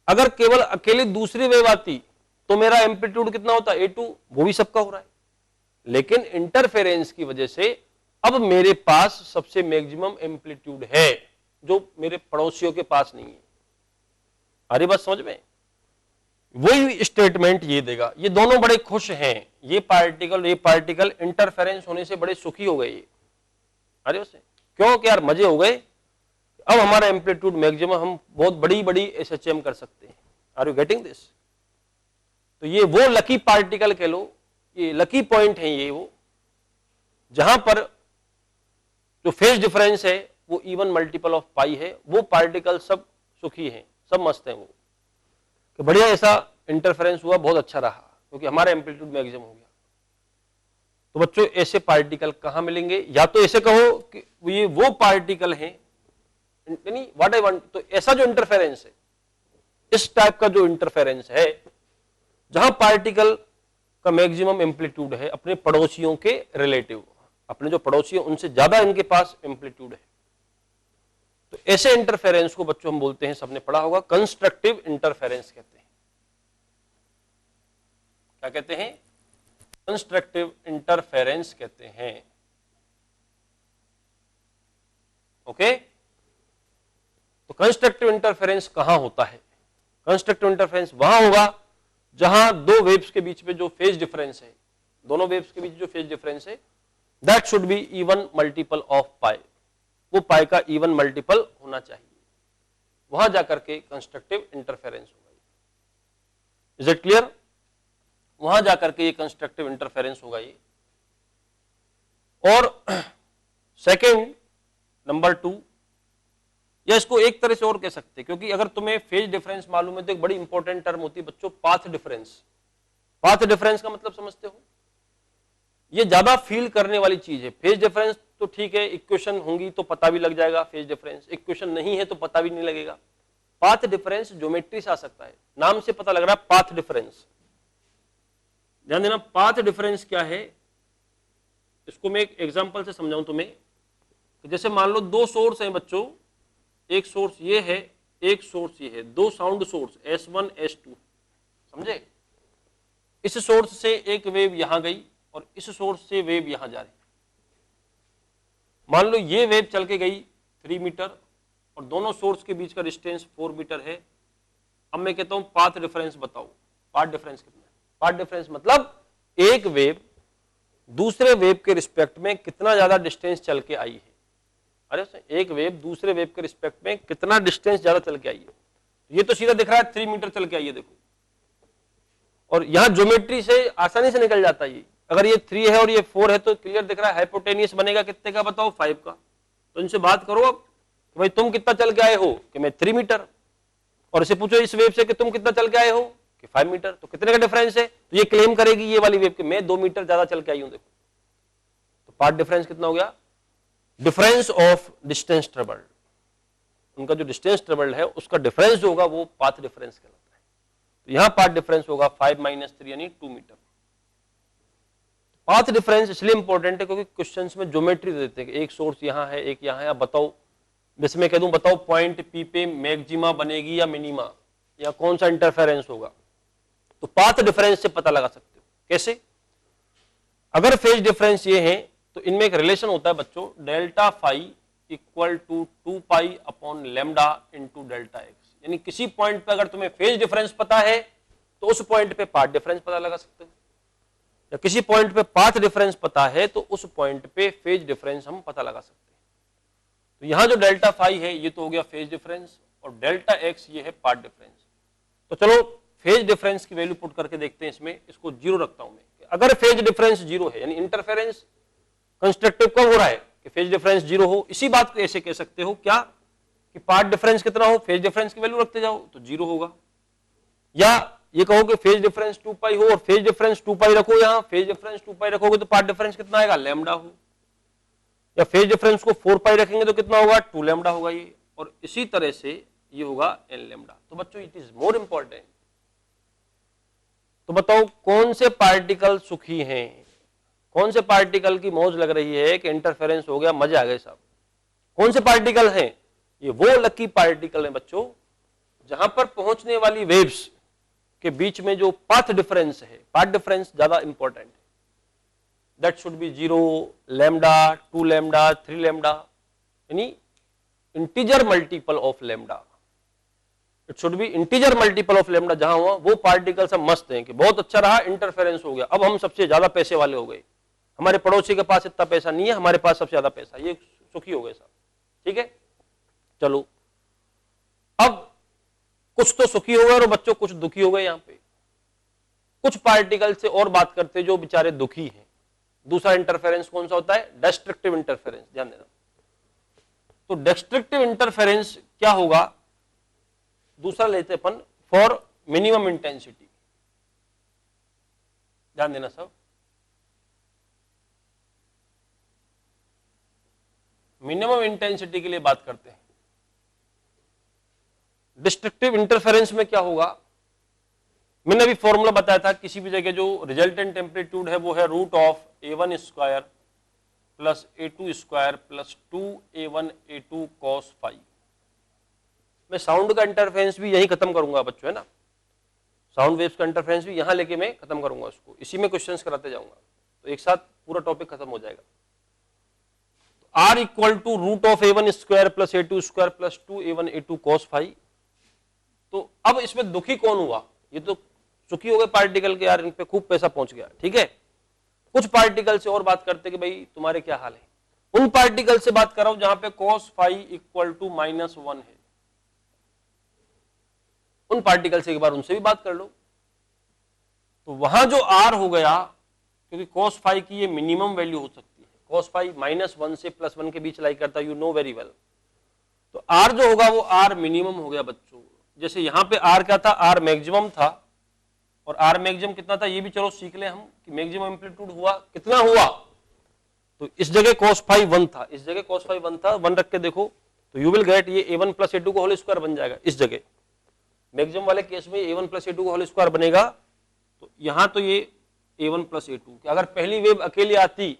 अगर केवल अकेली दूसरी वेव आती तो मेरा एम्पलीट्यूड कितना होता, A2, वो भी सबका हो रहा है। लेकिन इंटरफेरेंस की वजह से अब मेरे पास सबसे मैक्सिमम एम्पलीट्यूड है जो मेरे पड़ोसियों के पास नहीं है। अरे बस समझ में, वही स्टेटमेंट ये देगा। ये दोनों बड़े खुश हैं, ये पार्टिकल इंटरफेरेंस होने से बड़े सुखी हो गए। अरे उससे क्यों कि यार मजे हो गए, अब हमारा एम्पलीट्यूड मैक्सिमम, हम बहुत बड़ी बड़ी SHM कर सकते हैं। Are you getting this. तो ये वो लकी पार्टिकल कह लो, ये लकी पॉइंट है, ये वो जहां पर जो फेज डिफरेंस है वो इवन मल्टीपल ऑफ पाई है, वो पार्टिकल सब सुखी हैं, सब मस्त हैं वो, कि बढ़िया ऐसा इंटरफेरेंस हुआ, बहुत अच्छा रहा क्योंकि हमारा एम्पलीट्यूड मैक्सिमम हो गया। तो बच्चों ऐसे पार्टिकल कहां मिलेंगे? या तो ऐसे कहो कि ये वो पार्टिकल हैं, यानी व्हाट आई वांट, तो ऐसा जो इंटरफेरेंस है, इस टाइप का जो इंटरफेरेंस है जहां पार्टिकल का मैक्सिमम एम्पलीट्यूड है अपने पड़ोसियों के रिलेटिव, अपने जो पड़ोसी हैं उनसे ज्यादा इनके पास एम्पलीट्यूड है, तो ऐसे इंटरफेरेंस को बच्चों हम बोलते हैं, सबने पढ़ा होगा, कंस्ट्रक्टिव इंटरफेरेंस कहते हैं। क्या कहते हैं? कंस्ट्रक्टिव इंटरफेरेंस कहते हैं। ओके, तो कंस्ट्रक्टिव इंटरफेरेंस कहां होता है? कंस्ट्रक्टिव इंटरफेरेंस वहां होगा जहां दो वेव्स के बीच में जो फेज डिफरेंस है, दोनों वेव्स के बीच जो फेज डिफरेंस है, that should be even multiple of pi, वो पाई का इवन मल्टीपल होना चाहिए, वहां जाकर के कंस्ट्रक्टिव इंटरफेरेंस होगा। Is it clear? वहां जाकर के ये कंस्ट्रक्टिव इंटरफेरेंस होगा ये। और सेकेंड, नंबर 2, या इसको एक तरह से और कह सकते हैं, क्योंकि अगर तुम्हें फेज डिफरेंस मालूम है तो एक बड़ी इंपॉर्टेंट टर्म होती है बच्चों, पाथ डिफरेंस। पाथ डिफरेंस का मतलब समझते हो? ये ज्यादा फील करने वाली चीज है। फेज डिफरेंस तो ठीक है, इक्वेशन होंगी तो पता भी लग जाएगा फेज डिफरेंस, इक्वेशन नहीं है तो पता भी नहीं लगेगा। पाथ डिफरेंस ज्योमेट्री से आ सकता है, नाम से पता लग रहा है पाथ डिफरेंस। ध्यान देना, पाथ डिफरेंस क्या है, इसको मैं एक एग्जांपल से समझाऊं तुम्हें। जैसे मान लो दो सोर्स हैं बच्चों, एक सोर्स ये है, एक सोर्स ये है, दो साउंड सोर्स S1 S2, समझे? इस सोर्स से एक वेव यहां गई और इस सोर्स से वेव यहां जा रही। मान लो ये वेव चल के गई 3 मीटर और दोनों सोर्स के बीच का डिस्टेंस 4 मीटर है। अब मैं कहता हूं पाथ डिफरेंस बताओ, पाथ डिफरेंस कितना है? पाथ डिफरेंस मतलब एक वेव दूसरे वेव के रिस्पेक्ट में कितना ज्यादा डिस्टेंस चल के आई है। अरे एक वेव दूसरे वेव के रिस्पेक्ट में कितना डिस्टेंस ज्यादा चल के आई है। ये तो सीधा दिख रहा है 3 मीटर चल के आई है, देखो, और यहां ज्योमेट्री से आसानी से निकल जाता है ये। अगर ये 3 है और ये 4 है तो क्लियर दिख रहा है, हाइपोटेनियस बनेगा कितने का बताओ? 5 का। तो इनसे बात करो अब कि भाई तुम कितना चल के आए हो, कि मैं 3 मीटर, और इसे पूछो इस वेव से कि तुम कितना चल के आए हो, कि 5 मीटर, तो कितने का डिफरेंस है? तो ये क्लेम करेगी ये वाली वेव कि मैं 2 मीटर ज्यादा चल के आई हूं, देखो। तो पाथ डिफरेंस कितना हो गया? डिफरेंस ऑफ डिस्टेंस ट्रेवल्ड, उनका जो डिस्टेंस ट्रेवल्ड है उसका डिफरेंस जो होगा वो पाथ डिफरेंस कहलाता है। तो यहां पाथ डिफरेंस होगा 5 - 3 यानी 2 मीटर। पाथ डिफरेंस इसलिए इंपॉर्टेंट है क्योंकि क्वेश्चंस में ज्योमेट्री देते हैं कि एक सोर्स यहां है, एक यहां है, अब बताओ, जैसे मैं कह दूं बताओ पॉइंट पी पे मैक्सिमा बनेगी या मिनिमा, या कौन सा इंटरफेरेंस होगा, तो पाथ डिफरेंस से पता लगा सकते हो। कैसे? अगर फेज डिफरेंस ये है तो इनमें एक रिलेशन होता है बच्चों, delta phi equal to 2 pi upon lambda into delta x. यानी किसी पॉइंट पे अगर तुम्हें फेज डिफरेंस पता है तो उस पॉइंट पे पाथ डिफरेंस पता लगा सकते हो, या किसी पॉइंट पे पाथ डिफरेंस पता है तो उस पॉइंट पे फेज डिफरेंस हम पता लगा सकते हैं। तो यहां जो डेल्टा फाई है ये तो हो गया फेज डिफरेंस, और डेल्टा एक्स ये है पाथ डिफरेंस। तो चलो फेज डिफरेंस की वैल्यू पुट करके देखते हैं इसमें, इसको 0 रखता हूं मैं। अगर फेज डिफरेंस 0 है यानी इंटरफेरेंस कंस्ट्रक्टिव कब हो रहा है कि फेज डिफरेंस 0 हो, इसी बात को ऐसे कह सकते हो क्या कि पाथ डिफरेंस कितना हो, फेज डिफरेंस की वैल्यू रखते जाओ तो 0 होगा। या ये कहो कि फेज डिफरेंस 2 पाई हो और फेज डिफरेंस 2 पाई रखो, यहां फेज डिफरेंस 2 पाई रखोगे तो पाथ डिफरेंस कितना आएगा? लैम्डा हो। या फेज डिफरेंस को 4 पाई रखेंगे तो कितना होगा? 2 लैम्डा होगा ये, और इसी तरह से ये होगा n लैम्डा। तो बच्चों इट इज मोर इंपॉर्टेंट। तो बताओ कौन से पार्टिकल सुखी हैं, कौन से पार्टिकल की मौज लग रही है कि इंटरफेरेंस हो गया, मजे आ गए साहब। कौन से पार्टिकल हैं? ये वो लकी पार्टिकल हैं बच्चों जहां पर पहुंचने वाली वेव्स के बीच में जो पाथ डिफरेंस है, पाथ डिफरेंस ज्यादा इंपॉर्टेंट है, that should be 0, lambda, 2 lambda, 3 lambda, यानी integer multiple of lambda. It should be integer multiple of lambda. जहां हुआ वो पार्टिकल सब मस्त हैं कि बहुत अच्छा रहा, इंटरफेरेंस हो गया, अब हम सबसे ज्यादा पैसे वाले हो गए, हमारे पड़ोसी के पास इतना पैसा नहीं है, हमारे पास सबसे ज्यादा पैसा, ये सुखी हो गए सब। ठीक है, चलो अब कुछ तो सुखी हो गए और बच्चों कुछ दुखी हो गए। यहां पे कुछ पार्टिकल से और बात करते जो बेचारे दुखी हैं। दूसरा इंटरफेरेंस कौन सा होता है? Destructive interference. ध्यान देना, तो डिस्ट्रक्टिव इंटरफेरेंस क्या होगा, दूसरा लेते अपन, फॉर मिनिमम इंटेंसिटी। ध्यान देना सब, मिनिमम इंटेंसिटी के लिए बात करते हैं। डिस्ट्रक्टिव इंटरफेरेंस में क्या होगा, मैंने अभी फॉर्मूला बताया था, किसी भी जगह जो रिजल्टेंट एम्पलीट्यूड है वो है root of a1 square plus a2 square plus 2a1 a2 cos phi. मैं साउंड का इंटरफेरेंस भी यही खत्म करूंगा बच्चों, है ना, साउंड वेव्स का इंटरफेरेंस भी यहां लेके मैं खत्म करूंगा उसको, इसी में क्वेश्चंस कराते जाऊंगा, तो एक साथ पूरा टॉपिक खत्म हो जाएगा। तो r equal to root of a1 square plus a2 square plus 2a1 a2 cos phi. तो अब इसमें दुखी कौन हुआ, ये तो सुखी हो गए पार्टिकल के, यार इन पे खूब पैसा पहुंच गया, ठीक है। कुछ पार्टिकल से और बात करते कि भाई तुम्हारे क्या हाल है, उन पार्टिकल से बात कर रहा हूं जहां पे cos फाई इक्वल टू -1 है, उन पार्टिकल से एक बार उनसे भी बात कर लो। तो वहां जो r हो गया, क्योंकि cos फाई की ये मिनिमम वैल्यू हो सकती है, cos फाई -1 से +1 के बीच लाई करता, यू नो वेरी वेल। तो r जो होगा वो r मिनिमम हो गया बच्चों। जैसे यहां पे r क्या था, r मैक्सिमम था, और r मैक्सिमम कितना था ये भी चलो सीख ले हम कि मैक्सिमम एम्पलीट्यूड हुआ कितना हुआ। तो इस जगह cos फाई 1 था, इस जगह cos फाई 1 था, 1 रख के देखो तो यू विल गेट ये a1 प्लस a2 का होल स्क्वायर बन जाएगा। इस जगह मैक्सिमम वाले केस में a1 प्लस a2 का होल स्क्वायर बनेगा, तो यहां तो ये a1 प्लस a2। अगर पहली वेव अकेली आती,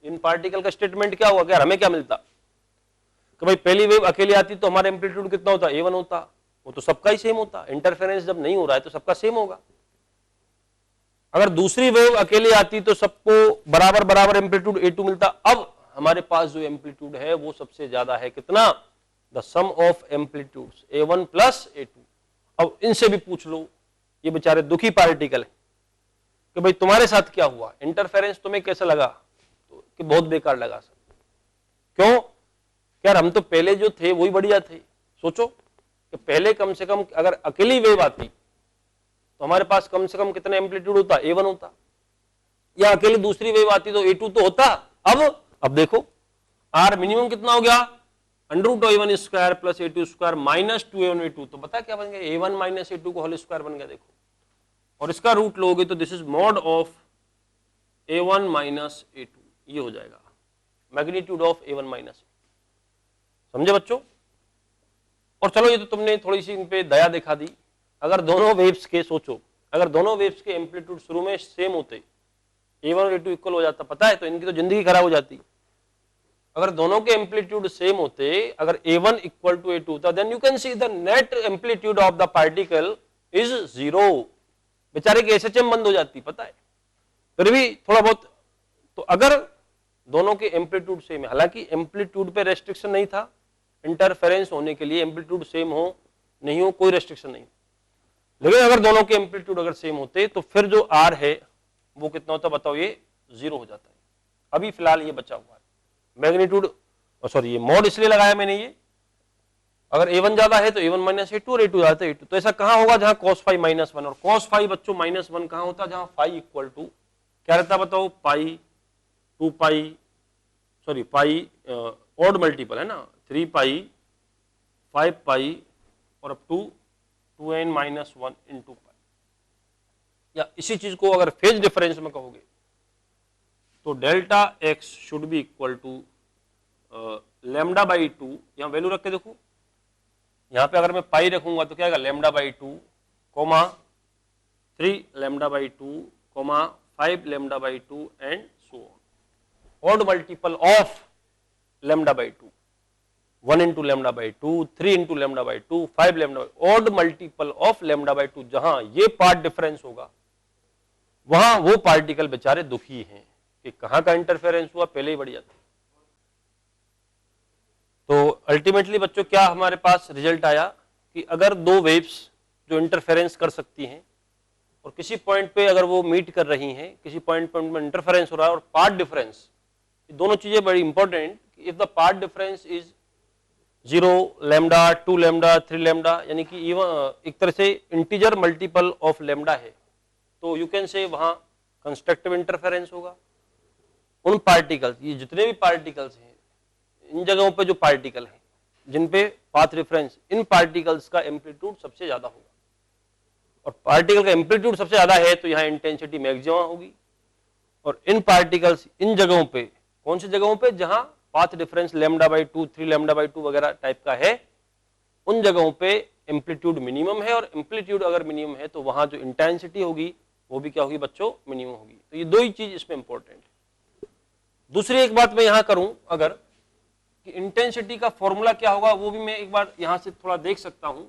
इन पार्टिकल का स्टेटमेंट क्या हुआ, क्या हमें क्या मिलता कि भाई पहली वेव अकेली आती तो हमारा एम्पलीट्यूड कितना होता, a1 होता, वो तो सबका ही सेम होता, इंटरफेरेंस जब नहीं हो रहा है तो सबका सेम होगा। अगर दूसरी वेव अकेली आती तो सबको बराबर बराबर एम्पलीट्यूड a2 मिलता। अब हमारे पास जो एम्पलीट्यूड है वो सबसे ज्यादा है, कितना, the sum of amplitudes a1 plus a2। अब इनसे भी पूछ लो, ये बेचारे दुखी पार्टिकल है, कि भाई तुम्हारे साथ क्या हुआ, इंटरफेरेंस तुम्हें कैसा लगा, तो कि बहुत बेकार लगा सर। क्यों, यार हम तो पहले जो थे वही बढ़िया थे। सोचो कि पहले कम से कम अगर अकेली वेव आती तो हमारे पास कम से कम कितना एम्पलीट्यूड होता, a1 होता, या अकेली दूसरी वेव आती तो a2 तो होता। अब देखो r मिनिमम कितना हो गया, √a1 square plus a2 square minus 2a1 a2, तो बता क्या बन गया, a1 माइनस a2 का होल स्क्वायर बन गया। देखो, और इसका रूट लोगे तो this is mod of a1 minus a2, ये हो जाएगा मैग्नीट्यूड ऑफ a1 माइनस। समझे बच्चों। और चलो ये तो तुमने थोड़ी सी इन पे दया दिखा दी। अगर दोनों वेव्स के, सोचो अगर दोनों वेव्स के एम्पलीट्यूड शुरू में सेम होते, a1 और a2 इक्वल हो जाता, पता है, तो इनकी तो जिंदगी खराब हो जाती। अगर दोनों के एम्पलीट्यूड सेम होते, अगर a1 इक्वल टू a2 होता, then you can see the net amplitude of the particle is 0। बेचारे की SHM बंद हो जाती, पता है, फिर भी थोड़ा बहुत। तो अगर दोनों के एम्पलीट्यूड सेम है, हालांकि एम्पलीट्यूड पे रेस्ट्रिक्शन नहीं था, इंटरफेरेंस होने के लिए एम्पलीट्यूड सेम हो नहीं हो कोई रेस्ट्रिक्शन नहीं, लेकिन अगर दोनों के एम्पलीट्यूड अगर सेम होते तो फिर जो r है वो कितना होता, बताओ, ये 0 हो जाता है। अभी फिलहाल ये बचा हुआ है मैग्नीट्यूड, सॉरी ये मॉड इसलिए लगाया मैंने, ये अगर a1 ज्यादा है तो a1 माइनस a2 और a2 ज्यादा है a2। तो ऐसा कहां होगा जहां cos फाई -1, और cos फाई बच्चों -1 कहां होता, जहां फाई इक्वल टू क्या रहता, बताओ, pi 2 pi, sorry pi odd multiple है ना, 3 पाई 5 पाई और up to 2n minus 1 into pi. या इसी चीज को अगर फेज डिफरेंस में कहोगे तो delta x should be equal to lambda by 2। यहां वैल्यू रख के देखो, यहां पे अगर मैं पाई रखूंगा तो क्या आएगा, lambda by 2 comma 3 lambda by 2 comma 5 lambda by 2 and so on. Odd multiple of lambda by 2, 1 into lambda by 2, 3 into lambda by 2, 5 lambda, odd multiple of lambda by 2। जहां ये पार्ट डिफरेंस होगा वहां वो पार्टिकल बेचारे दुखी हैं कि कहां का इंटरफेरेंस हुआ, पहले ही बढ़िया था। तो अल्टीमेटली बच्चों क्या हमारे पास रिजल्ट आया कि अगर दो वेव्स जो इंटरफेरेंस कर सकती हैं और किसी पॉइंट पे अगर वो मीट कर रही हैं, किसी पॉइंट में इंटरफेरेंस हो रहा है और पार्ट डिफरेंस, दोनों चीजें बड़ी important. If the path difference is 0 lambda 2 lambda 3 lambda, यानी कि एक तरह से इंटीजर मल्टीपल ऑफ लैम्डा है, तो यू कैन से वहां कंस्ट्रक्टिव इंटरफेरेंस होगा। उन पार्टिकल्स, ये जितने भी पार्टिकल्स हैं इन जगहों पे जो पार्टिकल हैं जिन पे पाथ रेफरेंस, इन पार्टिकल्स का एम्पलीट्यूड सबसे ज्यादा होगा, और पार्टिकल का एम्पलीट्यूड सबसे ज्यादा है तो यहाँ इंटेंसिटी मैक्सिमम होगी। और इन पार्टिकल्स इन जगहों पे, कौन सी जगहों पे, जहां पाथ डिफरेंस λ/2, 3 λ/2 वगैरह टाइप का है, उन जगहों पे एम्पलीट्यूड मिनिमम है, और एम्पलीट्यूड अगर मिनिमम है तो वहां जो इंटेंसिटी होगी वो भी क्या होगी बच्चों, मिनिमम होगी। तो ये दो ही चीज इसमें इंपॉर्टेंट है। दूसरी एक बात मैं यहां करूं अगर, कि इंटेंसिटी का फॉर्मूला क्या होगा वो भी मैं एक बार यहां से थोड़ा देख सकता हूं।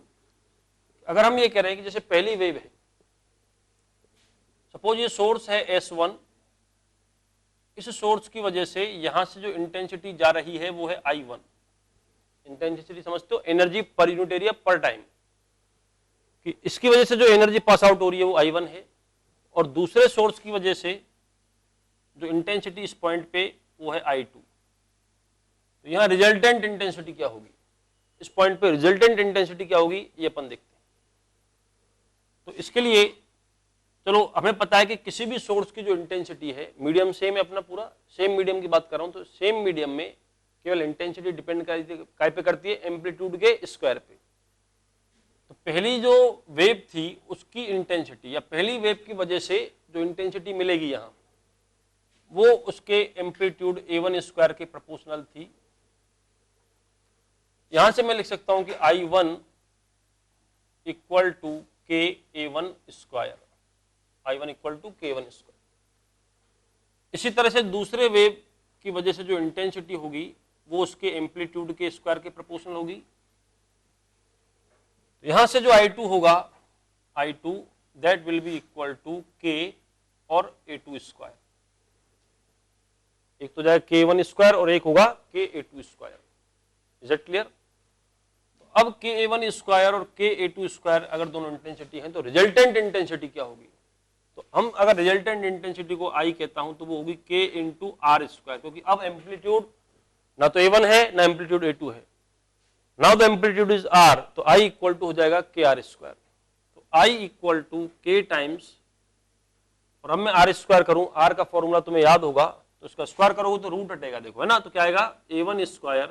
अगर हम ये कह रहे हैं कि जैसे पहली वेव है, सपोज ये सोर्स है S1, इस सोर्स की वजह से यहां से जो इंटेंसिटी जा रही है वो है I1। इंटेंसिटी समझते हो, एनर्जी पर यूनिट एरिया पर टाइम, कि इसकी वजह से जो एनर्जी पास आउट हो रही है वो I1 है, और दूसरे सोर्स की वजह से जो इंटेंसिटी इस पॉइंट पे वो है I2। तो यहां रिजल्टेंट इंटेंसिटी क्या होगी, इस पॉइंट पे रिजल्टेंट इंटेंसिटी क्या होगी ये अपन देखते हैं। तो इसके लिए चलो हमें पता है कि किसी भी सोर्स की जो इंटेंसिटी है, मीडियम सेम है अपना, पूरा सेम मीडियम की बात कर रहा हूं, तो सेम मीडियम में केवल इंटेंसिटी डिपेंड काय पे करती है, एम्पलीट्यूड के स्क्वायर पे। तो पहली जो वेव थी उसकी इंटेंसिटी, या पहली वेव की वजह से जो इंटेंसिटी मिलेगी यहां, वो उसके एम्पलीट्यूड A1 स्क्वायर के प्रोपोर्शनल थी। यहां से मैं लिख सकता हूं कि I1 equal to KA1 square, I1 equal to K1 square. इसी तरह से दूसरे वेव की वजह से जो इंटेंसिटी होगी वो उसके एम्पलीट्यूड के स्क्वायर के प्रोपोर्शनल होगी। तो यहां से जो I2 होगा, I2 that will be equal to K और A2 स्क्वायर। एक तो जाएगा K1 स्क्वायर और एक होगा KA2 square. Is it clear? तो अब KA1 स्क्वायर और KA2 स्क्वायर अगर दोनों इंटेंसिटी हैं तो रिजल्टेंट इंटेंसिटी क्या होगी? तो हम अगर रिजल्टेंट इंटेंसिटी को I कहता हूं तो वो होगी K इंटू आर स्क्वायर, क्योंकि अब एम्पलीट्यूड ना तो A1 है ना एम्पलीट्यूड A2 है। Now the amplitude is R, तो I इक्वल टू हो जाएगा KR स्क्वायर। तो I equal to K times, और अब मैं R स्क्वायर करूं, R का फॉर्मूला तुम्हें याद होगा, तो इसका स्क्वायर करोगे तो रूट हटेगा, देखो है ना, तो क्या आएगा A1 square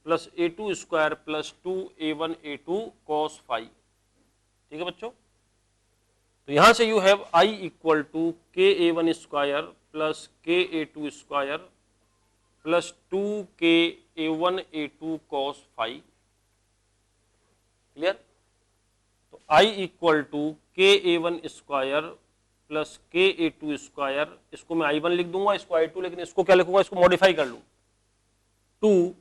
plus A2 square plus 2A1 A2 cos phi. ठीक है बच्चों? तो यहां से you have I equal to KA1 square plus KA2 square plus 2KA1 A2 cos phi. Clear? तो I equal to KA1 square plus KA2 square, इसको मैं I1 लिख दूंगा, इसको I2, लेकिन इसको क्या लिखूंगा, इसको मॉडिफाई कर लूं, 2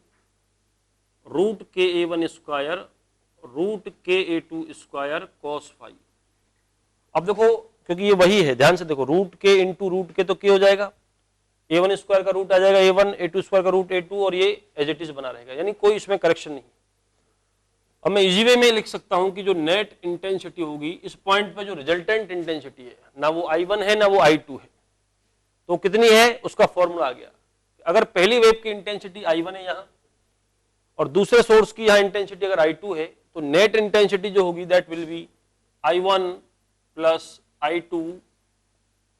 root KA1 square root KA2 square cos phi. अब देखो, क्योंकि ये वही है, ध्यान से देखो, रूट के इंटू रूट के तो क्या हो जाएगा, A1 स्क्वायर का रूट आ जाएगा A1, A2 स्क्वायर का रूट A2, और ये एज इट इज बना रहेगा, यानी कोई इसमें करेक्शन नहीं। अब मैं इजी वे में लिख सकता हूं कि जो नेट इंटेंसिटी होगी इस पॉइंट पे, जो रिजल्टेंट इंटेंसिटी है, ना वो I1 है ना वो I2 है, तो कितनी है उसका फॉर्मूला आ गया। अगर पहली वेव की इंटेंसिटी I1 है यहां और दूसरे सोर्स की यहां इंटेंसिटी अगर I2 है, तो नेट इंटेंसिटी जो होगी that will be I1 plus I2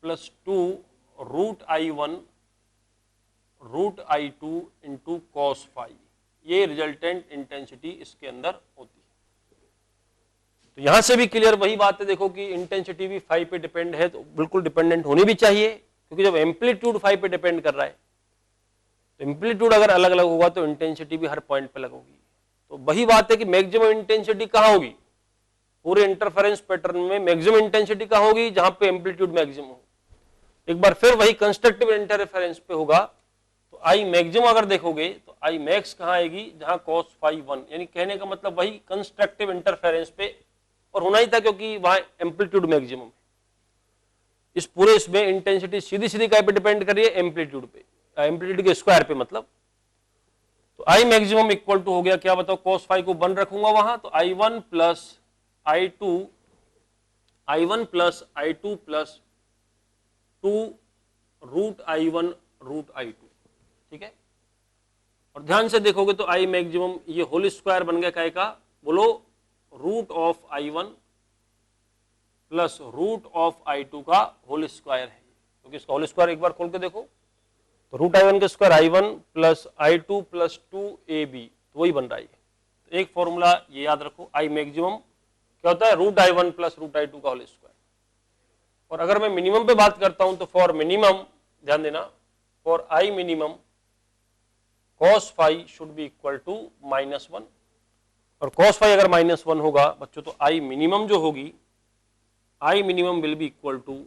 plus 2 root I1 root I2 into cos phi. ये रिजल्टेंट इंटेंसिटी इसके अंदर होती है। तो यहां से भी क्लियर वही बात है, देखो कि इंटेंसिटी भी फाई पे डिपेंड है, तो बिल्कुल डिपेंडेंट होनी भी चाहिए, क्योंकि जब एम्पलीट्यूड फाई पे डिपेंड कर रहा है, तो एम्पलीट्यूड अगर अलग अलग होगा तो इंटेंसिटी भी हर पॉइंट पे अलग होगी। तो वही बात है कि मैक्सिमम इंटेंसिटी कहां होगी, पूरे इंटरफेरेंस पैटर्न में मैक्सिमम इंटेंसिटी कहां होगी, जहां पे एम्पलीट्यूड मैक्सिमम हो। एक बार फिर वही कंस्ट्रक्टिव इंटरफेरेंस पे होगा, तो I मैक्सिमम अगर देखोगे तो I मैक्स कहां आएगी, जहां cos फाई 1, यानी कहने का मतलब वही कंस्ट्रक्टिव इंटरफेरेंस पे, और होना ही था क्योंकि वहां एम्पलीट्यूड मैक्सिमम है। इस पूरे इसमें इंटेंसिटी सीधी सीधी काय पे डिपेंड कर रही है, एम्पलीट्यूड पे, एम्पलीट्यूड के स्क्वायर पे मतलब। तो I मैक्सिमम इक्वल टू हो गया, क्या बताओ, cos फाई को 1 रखूंगा वहां, तो I1 plus I2 plus 2 root I1 root I2। ठीक है? और ध्यान से देखोगे तो I मैक्सिमम ये होल स्क्वायर बन गया, काय का बोलो, root of I1 plus root of I2 का होल स्क्वायर है, क्योंकि इसका होल स्क्वायर एक बार खोल के देखो, तो रूट I1 का square I1 plus I2 plus 2AB, तो वही बन रहा है। तो एक फॉर्मूला ये याद रखो, I मैक्सिमम क्या होता है, root I1 plus root I2 का होल स्क्वायर। और अगर मैं मिनिमम पे बात करता हूं तो फॉर मिनिमम, ध्यान देना, for I minimum cos phi should be equal to -1, और cos फाई अगर -1 होगा बच्चों तो I मिनिमम जो होगी, I minimum will be equal to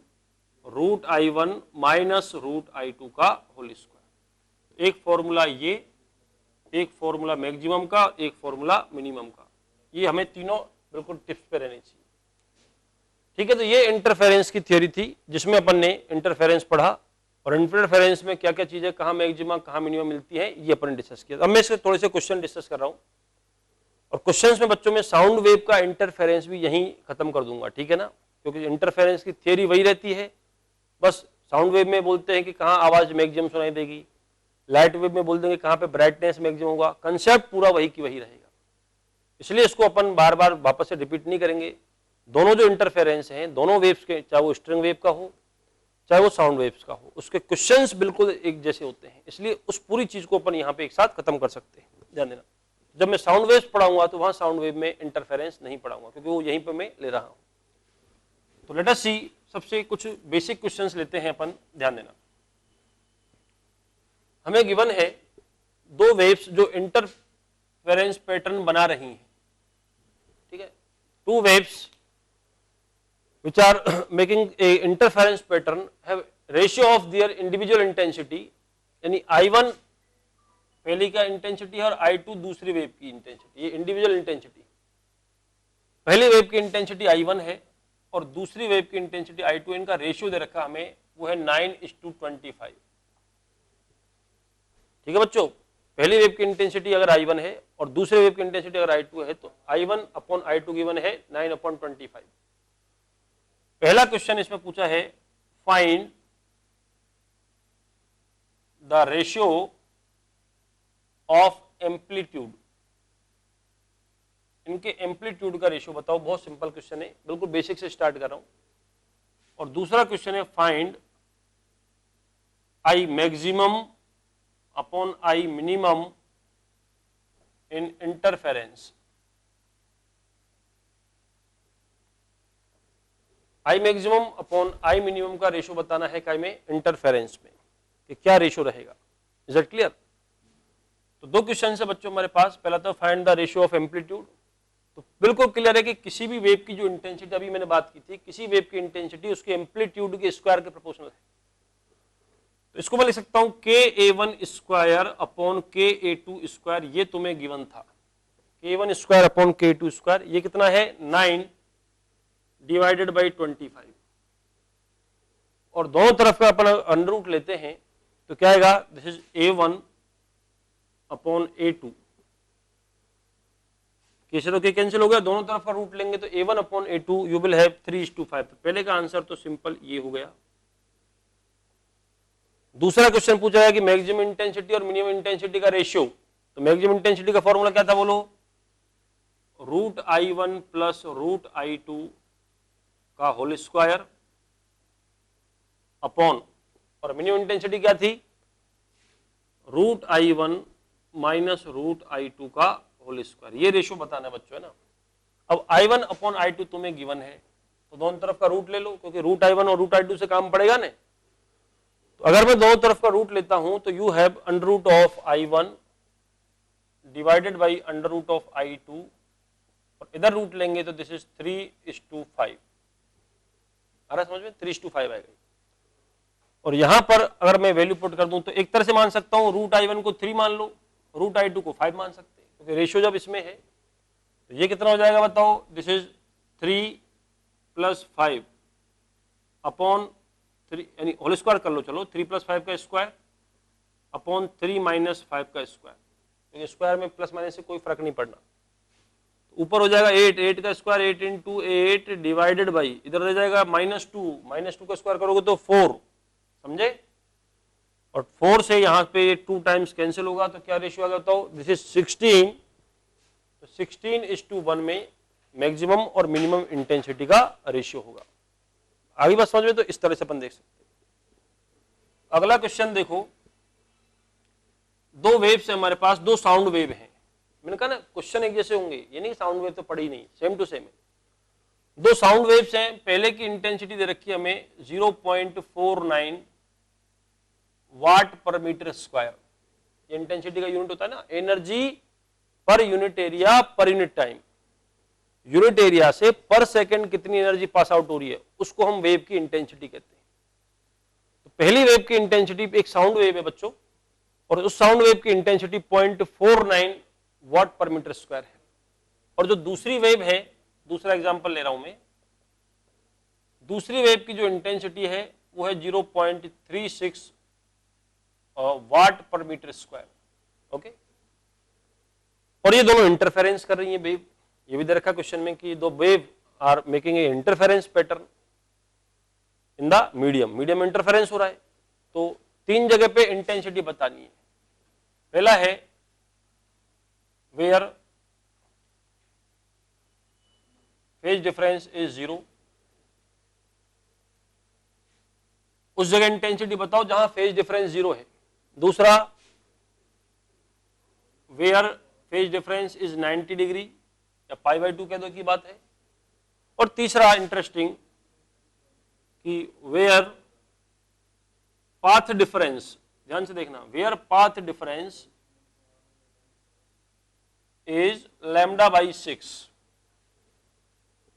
root I1 minus root I2 का होल स्क्वायर। एक फॉर्मूला ये, एक फॉर्मूला मैक्सिमम का, एक फॉर्मूला मिनिमम का, ये हमें तीनों बिल्कुल टिप्स पे रहने चाहिए। ठीक है, तो ये इंटरफेरेंस की थ्योरी थी जिसमें अपन ने इंटरफेरेंस पढ़ा, और इंटरफेरेंस में क्या क्या चीजें, कहाँ मैक्सिमम कहाँ मिनिमम मिलती है, ये अपन ने डिस्कस किया। अब मैं इसके थोड़े से क्वेश्चन डिस्कस कर रहा हूँ, और क्वेश्चंस में बच्चों में साउंड वेव का इंटरफेरेंस भी यहीं खत्म कर दूंगा, ठीक है ना, क्योंकि इंटरफेरेंस की थ्योरी वही रहती है। बस साउंड वेव में बोलते हैं कि कहाँ आवाज मैक्सिमम सुनाई देगी, लाइट वेव में बोल देंगे कहाँ पे ब्राइटनेस मैक्सिमम होगा, कंसेप्ट पूरा वही की वही रहेगा। इसलिए इसको अपन बार बार वापस से रिपीट नहीं करेंगे। दोनों जो इंटरफेरेंस हैं, दोनों वेव्स के, चाहे वो स्ट्रिंग वेव का हो चाहे वो साउंड वेव्स का हो, उसके क्वेश्चंस बिल्कुल एक जैसे होते हैं, इसलिए उस पूरी चीज को अपन यहाँ पे एक साथ खत्म कर सकते हैं। ध्यान देना, जब मैं साउंड वेव्स पढ़ाऊंगा तो वहां साउंड वेव में इंटरफेरेंस नहीं पढ़ाऊंगा, क्योंकि वो यहीं पे मैं ले रहा हूं। तो लेट अस सी, सबसे कुछ बेसिक क्वेश्चंस लेते हैं अपन। ध्यान देना, हमें गिवन है दो वेव्स जो इंटरफेरेंस पैटर्न बना रही हैं, ठीक है, two waves which are making a interference pattern have ratio of their individual intensity, यानी I1 पहली का इंटेंसिटी है और I2 दूसरी वेव की इंटेंसिटी, ये इंडिविजुअल इंटेंसिटी। पहली वेव की इंटेंसिटी I1 है और दूसरी वेव की इंटेंसिटी I2, इनका रेशियो दे रखा हमें, वो है 9:25। ठीक है बच्चों, पहली वेव की इंटेंसिटी अगर I1 है और दूसरे वेव की इंटेंसिटी अगर I2 है, तो I1 अपॉन I2 गिवन है 9/25। पहला क्वेश्चन इसमें पूछा है, find the ratio of amplitude, इनके एम्पलीट्यूड का रेशियो बताओ। बहुत सिंपल क्वेश्चन है, बिल्कुल बेसिक से स्टार्ट कर रहा हूं। और दूसरा क्वेश्चन है, find I maximum upon I minimum in interference. I maximum upon I minimum का रेशियो बताना है काय में, इंटरफेरेंस में, कि क्या रेशियो रहेगा। Is it clear? तो दो क्वेश्चन है बच्चों हमारे पास। पहला तो find the ratio of amplitude, तो बिल्कुल क्लियर है कि किसी भी वेव की जो इंटेंसिटी, अभी मैंने बात की थी, किसी वेव की इंटेंसिटी उसके एम्पलीट्यूड के स्क्वायर के प्रोपोर्शनल है। तो इसको मैं लिख सकता हूं KA1 square upon KA2 square, ये तुम्हें गिवन था। KA1 square upon KA2 square, ये कितना है, 9 डिवाइडेड बाई 25। और दोनों तरफ का अपन अंडर रूट लेते हैं तो क्या आएगा, this is A1 upon A2। कैसे तो कैंसिल हो गया, दोनों तरफ का रूट लेंगे तो A1 upon A2 you will have 3:5। तो पहले का आंसर तो सिंपल ये हो गया। दूसरा क्वेश्चन पूछा है कि मैक्सिमम इंटेंसिटी और मिनिमम इंटेंसिटी का रेशियो। तो मैक्सिमम इंटेंसिटी का फॉर्मूला क्या था बोलो, root I1 plus root I2 का होल स्क्वायर अपॉन, और मिनिमम इंटेंसिटी क्या थी, root I1 minus root I2 का होल स्क्वायर। ये रेशियो बताना है बच्चों, है ना। अब I1 अपॉन I2 तुम्हें गिवन है, तो दोनों तरफ का रूट ले लो, क्योंकि रूट I1 और रूट I2 से काम पड़ेगा ना। तो अगर मैं दोनों तरफ का रूट लेता हूं तो you have under root of I1 divided by under root of I2, और इधर रूट लेंगे तो दिस इज 3:5। आ रहा समझ में, 3:5 आएगा। और यहां पर अगर मैं वैल्यू पुट कर दूं तो एक तरह से मान सकता हूं, रूट I1 को 3 मान लो, रूट I2 को 5 मान सकते हैं, क्योंकि रेशियो जब इसमें है तो ये कितना हो जाएगा बताओ, दिस इज 3 + 5 अपॉन 3, यानी होल स्क्वायर कर लो, चलो 3 + 5 का स्क्वायर अपॉन 3 - 5 का स्क्वायर, क्योंकि स्क्वायर में प्लस माइनस से कोई फर्क नहीं पड़ना। तो ऊपर हो जाएगा 8 का स्क्वायर 8 × 8 डिवाइडेड बाई, इधर रह जाएगा -2 का स्क्वायर करोगे तो 4, समझे। और 4 से यहाँ पे 2 टाइम्स कैंसिल होगा, तो क्या रेशियो आ गया बताओ, दिस इज 16। तो 16:1 में मैक्सिमम और मिनिमम इंटेंसिटी का रेशियो होगा। आगे बात समझ में, तो इस तरह से अपन देख सकते हैं। अगला क्वेश्चन देखो, दो वेव्स है हमारे पास, दो साउंड वेव हैं। मैंने कहा ना क्वेश्चन एक जैसे होंगे, ये नहीं साउंड वेव तो पड़ी नहीं, सेम टू सेम है। दो साउंड वेव्स हैं, पहले की इंटेंसिटी दे रखी है हमें 0.49 वाट पर मीटर स्क्वायर। ये इंटेंसिटी का यूनिट होता है ना, energy per unit area per unit time. Unit area से पर सेकंड कितनी एनर्जी पास आउट हो रही है, उसको हम वेव की इंटेंसिटी कहते हैं। तो पहली वेव की इंटेंसिटी एक साउंड वेव है बच्चों, और उस साउंड वेव की इंटेंसिटी 0.49 वाट पर मीटर स्क्वायर है। और जो दूसरी वेव है, दूसरा एग्जांपल ले रहा हूं मैं, दूसरी वेव की जो इंटेंसिटी है वो है 0.36 वाट पर मीटर स्क्वायर। ओके, और ये दोनों इंटरफेरेंस कर रही हैं वेव। ये भी दे रखा क्वेश्चन में कि दो wave are making a interference pattern in the medium, medium interference हो रहा है। तो तीन जगह पे इंटेंसिटी बतानी है। पहला है वेयर फेज डिफरेंस इज 0, उस जगह इंटेंसिटी बताओ जहां फेज डिफरेंस 0 है। दूसरा where phase difference is 90 degree या π/2 कह दो की बात है। और तीसरा इंटरेस्टिंग कि वेयर पाथ डिफरेंस, ध्यान से देखना, वेयर पाथ डिफरेंस इज λ/6,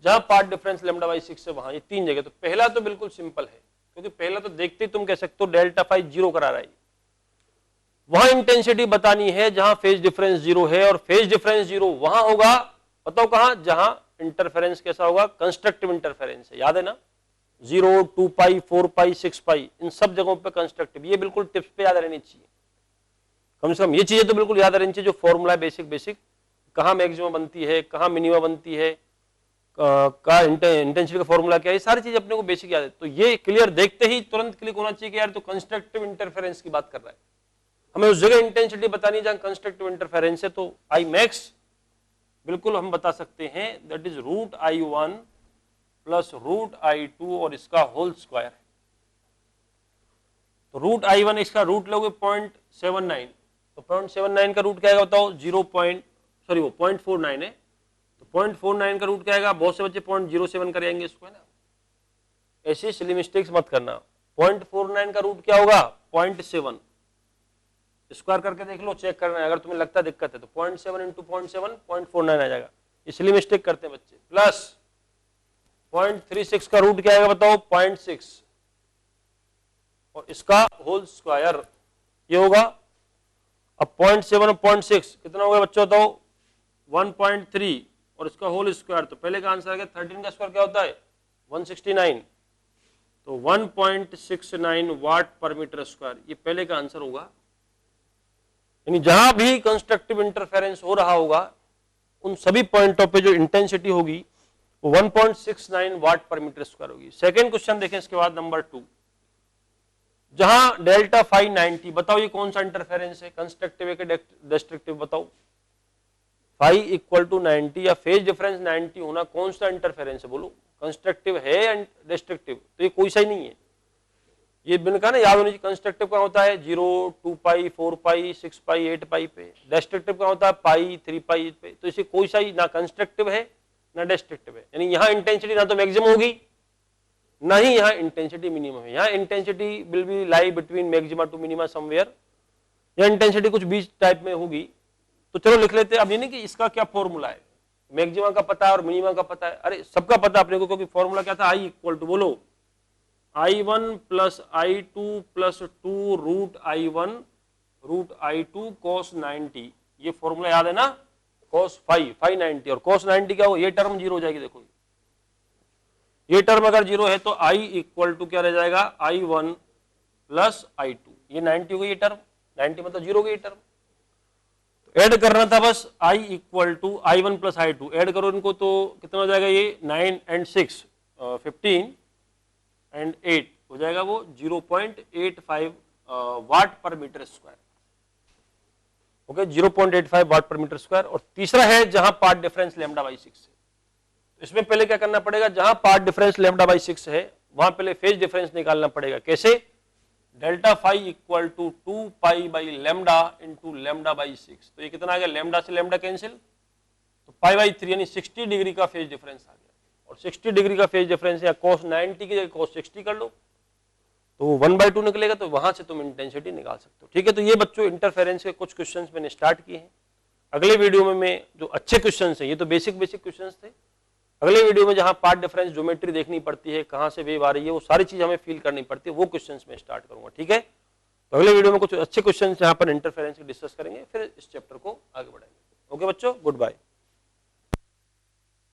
जहां पाथ डिफरेंस λ/6 है वहां। ये तीन जगह। तो पहला तो बिल्कुल सिंपल है, क्योंकि पहला तो देखते ही तुम कह सकते हो डेल्टा फाई 0 करा रहा है। वहां इंटेंसिटी बतानी है जहां फेज डिफरेंस 0 है, और फेज डिफरेंस 0 वहां होगा, बताओ कहां, जहां इंटरफेरेंस कैसा होगा, कंस्ट्रक्टिव इंटरफेरेंस है। याद है ना, 0, 2 पाई, 4 पाई, 6 पाई, इन सब जगहों पे कंस्ट्रक्टिव। ये बिल्कुल टिप्स पे याद रहनी चाहिए, कम से कम ये चीजें तो बिल्कुल याद रहनी चाहिए। जो फॉर्मूला बेसिक कहां मैक्सिमम बनती है, कहां मिनिमम बनती है, का इंटेंसिटी का फॉर्मूला क्या है, ये सारी चीज अपने को बेसिक याद है। तो ये क्लियर देखते ही तुरंत क्लिक होना चाहिए कि यार तो कंस्ट्रक्टिव इंटरफेरेंस की बात कर रहा है, हमें उस जगह इंटेंसिटी बतानी जहां कंस्ट्रक्टिव इंटरफेरेंस है। तो आई मैक्स बिल्कुल हम बता सकते हैं that is √I1 plus √I2 और इसका होल स्क्वायर है। तो √I1 इसका रूट लोगे 0.79, तो 0.79 का रूट क्या आएगा बताओ, 0.49 है, तो 0.49 का रूट क्या आएगा, बहुत से बच्चे 0.07 कर जाएंगे इसको, है ना। ऐसी सिली मिस्टेक्स मत करना। 0.49 का रूट क्या होगा, 0.7, स्क्वायर करके देख लो, चेक करना है, अगर तुम्हें लगता है दिक्कत है तो 0.7 इंटू 0.7 0.49 आ जाएगा। इसलिए मिस्टेक करते हैं बच्चे। प्लस 0.36 का रूट क्या आएगा बताओ, 0.6, और इसका होल स्क्वायर ये होगा। अब 0.7 और 0.6 कितना होगा बच्चों बताओ, 1.3, और इसका होल स्क्वायर। तो पहले का आंसर आ गया 13 का स्क्वायर क्या होता है, 169, तो 1.69 वाट पर मीटर स्क्वायर, ये पहले का आंसर होगा। यानी जहां भी कंस्ट्रक्टिव इंटरफेरेंस हो रहा होगा उन सभी पॉइंटों पे जो इंटेंसिटी होगी वो 1.69 वाट पर मीटर स्क्वायर होगी। सेकेंड क्वेश्चन देखें इसके बाद, नंबर 2, जहां डेल्टा फाई 90, बताओ ये कौन सा इंटरफेरेंस है, कंस्ट्रक्टिव है कि डिस्ट्रक्टिव, बताओ। फाई इक्वल टू 90 या फेज डिफरेंस 90 होना कौन सा इंटरफेरेंस है, बोलो, कंस्ट्रक्टिव है या डिस्ट्रक्टिव। तो ये कोई सा ही नहीं है, ये मैंने कहा ना याद होनी चाहिए। कंस्ट्रक्टिव का होता है 0, 2 पाई, 4 पाई, 6 पाई, 8 पाई पे। डिस्ट्रक्टिव का होता है पाई, 3 पाई पे। तो इसे कोई सा ही ना कंस्ट्रक्टिव है ना डिस्ट्रक्टिव है। यानी यहाँ इंटेंसिटी ना तो मैक्सिमम होगी ना ही यहाँ इंटेंसिटी मिनिमम है। यहाँ intensity will be lie between maxima to minima somewhere, या इंटेंसिटी कुछ बीच टाइप में होगी। तो चलो लिख लेते हैं। अब ये नहीं कि इसका क्या फॉर्मूला है, मैक्सिमा का पता है और मिनिमा का पता है, अरे सबका पता अपने को, क्योंकि फॉर्मूला क्या था, आई इक्वल टू, बोलो, I1 plus I2 plus 2 √I1 cos 90, ये फॉर्मूला याद है ना, cos फाई 90, और cos 90 क्या हो, ये टर्म 0 हो जाएगी। देखो ये टर्म अगर 0 है तो I इक्वल टू क्या रह जाएगा, I1 प्लस I2, ये 90 हो गई ये टर्म, 90 मतलब 0 हो गई ये टर्म। तो ऐड करना था बस, I equal to I1 plus I2, add करो इनको तो कितना हो जाएगा, ये 9 and 6 15 and 8 हो जाएगा वो 0.85 वाट पर मीटर स्क्वायर। ओके, 0.85 वाट पर मीटर स्क्वायर। और तीसरा है जहां पाथ डिफरेंस λ/6 है। इसमें पहले क्या करना पड़ेगा, जहां पाथ डिफरेंस λ/6 है वहां पहले फेज डिफरेंस निकालना पड़ेगा। कैसे, delta phi equal to 2 pi by lambda into lambda by 6। तो ये कितना आ गया, लेमडा से लेमडा कैंसिल, तो पाई बाई 3 यानी 60 डिग्री का फेज डिफरेंस आ गया। और 60 डिग्री का फेज डिफरेंस या cos 90 की जगह cos 60 कर लो तो वो 1/2 निकलेगा, तो वहां से तुम इंटेंसिटी निकाल सकते हो। ठीक है, तो ये बच्चों इंटरफेरेंस के कुछ क्वेश्चंस मैंने स्टार्ट किए हैं। अगले वीडियो में मैं जो अच्छे क्वेश्चंस हैं, ये तो बेसिक क्वेश्चंस थे, अगले वीडियो में जहां पार्ट डिफरेंस ज्योमेट्री देखनी पड़ती है, कहां से वेव आ रही है, वो सारी चीज हमें फील करनी पड़ती है, वो क्वेश्चंस मैं स्टार्ट करूंगा। ठीक है, तो अगले वीडियो में कुछ अच्छे क्वेश्चंस जहां पर इंटरफेरेंस डिस्कस करेंगे, फिर इस चैप्टर को आगे बढ़ाएंगे। ओके बच्चों, गुड बाय।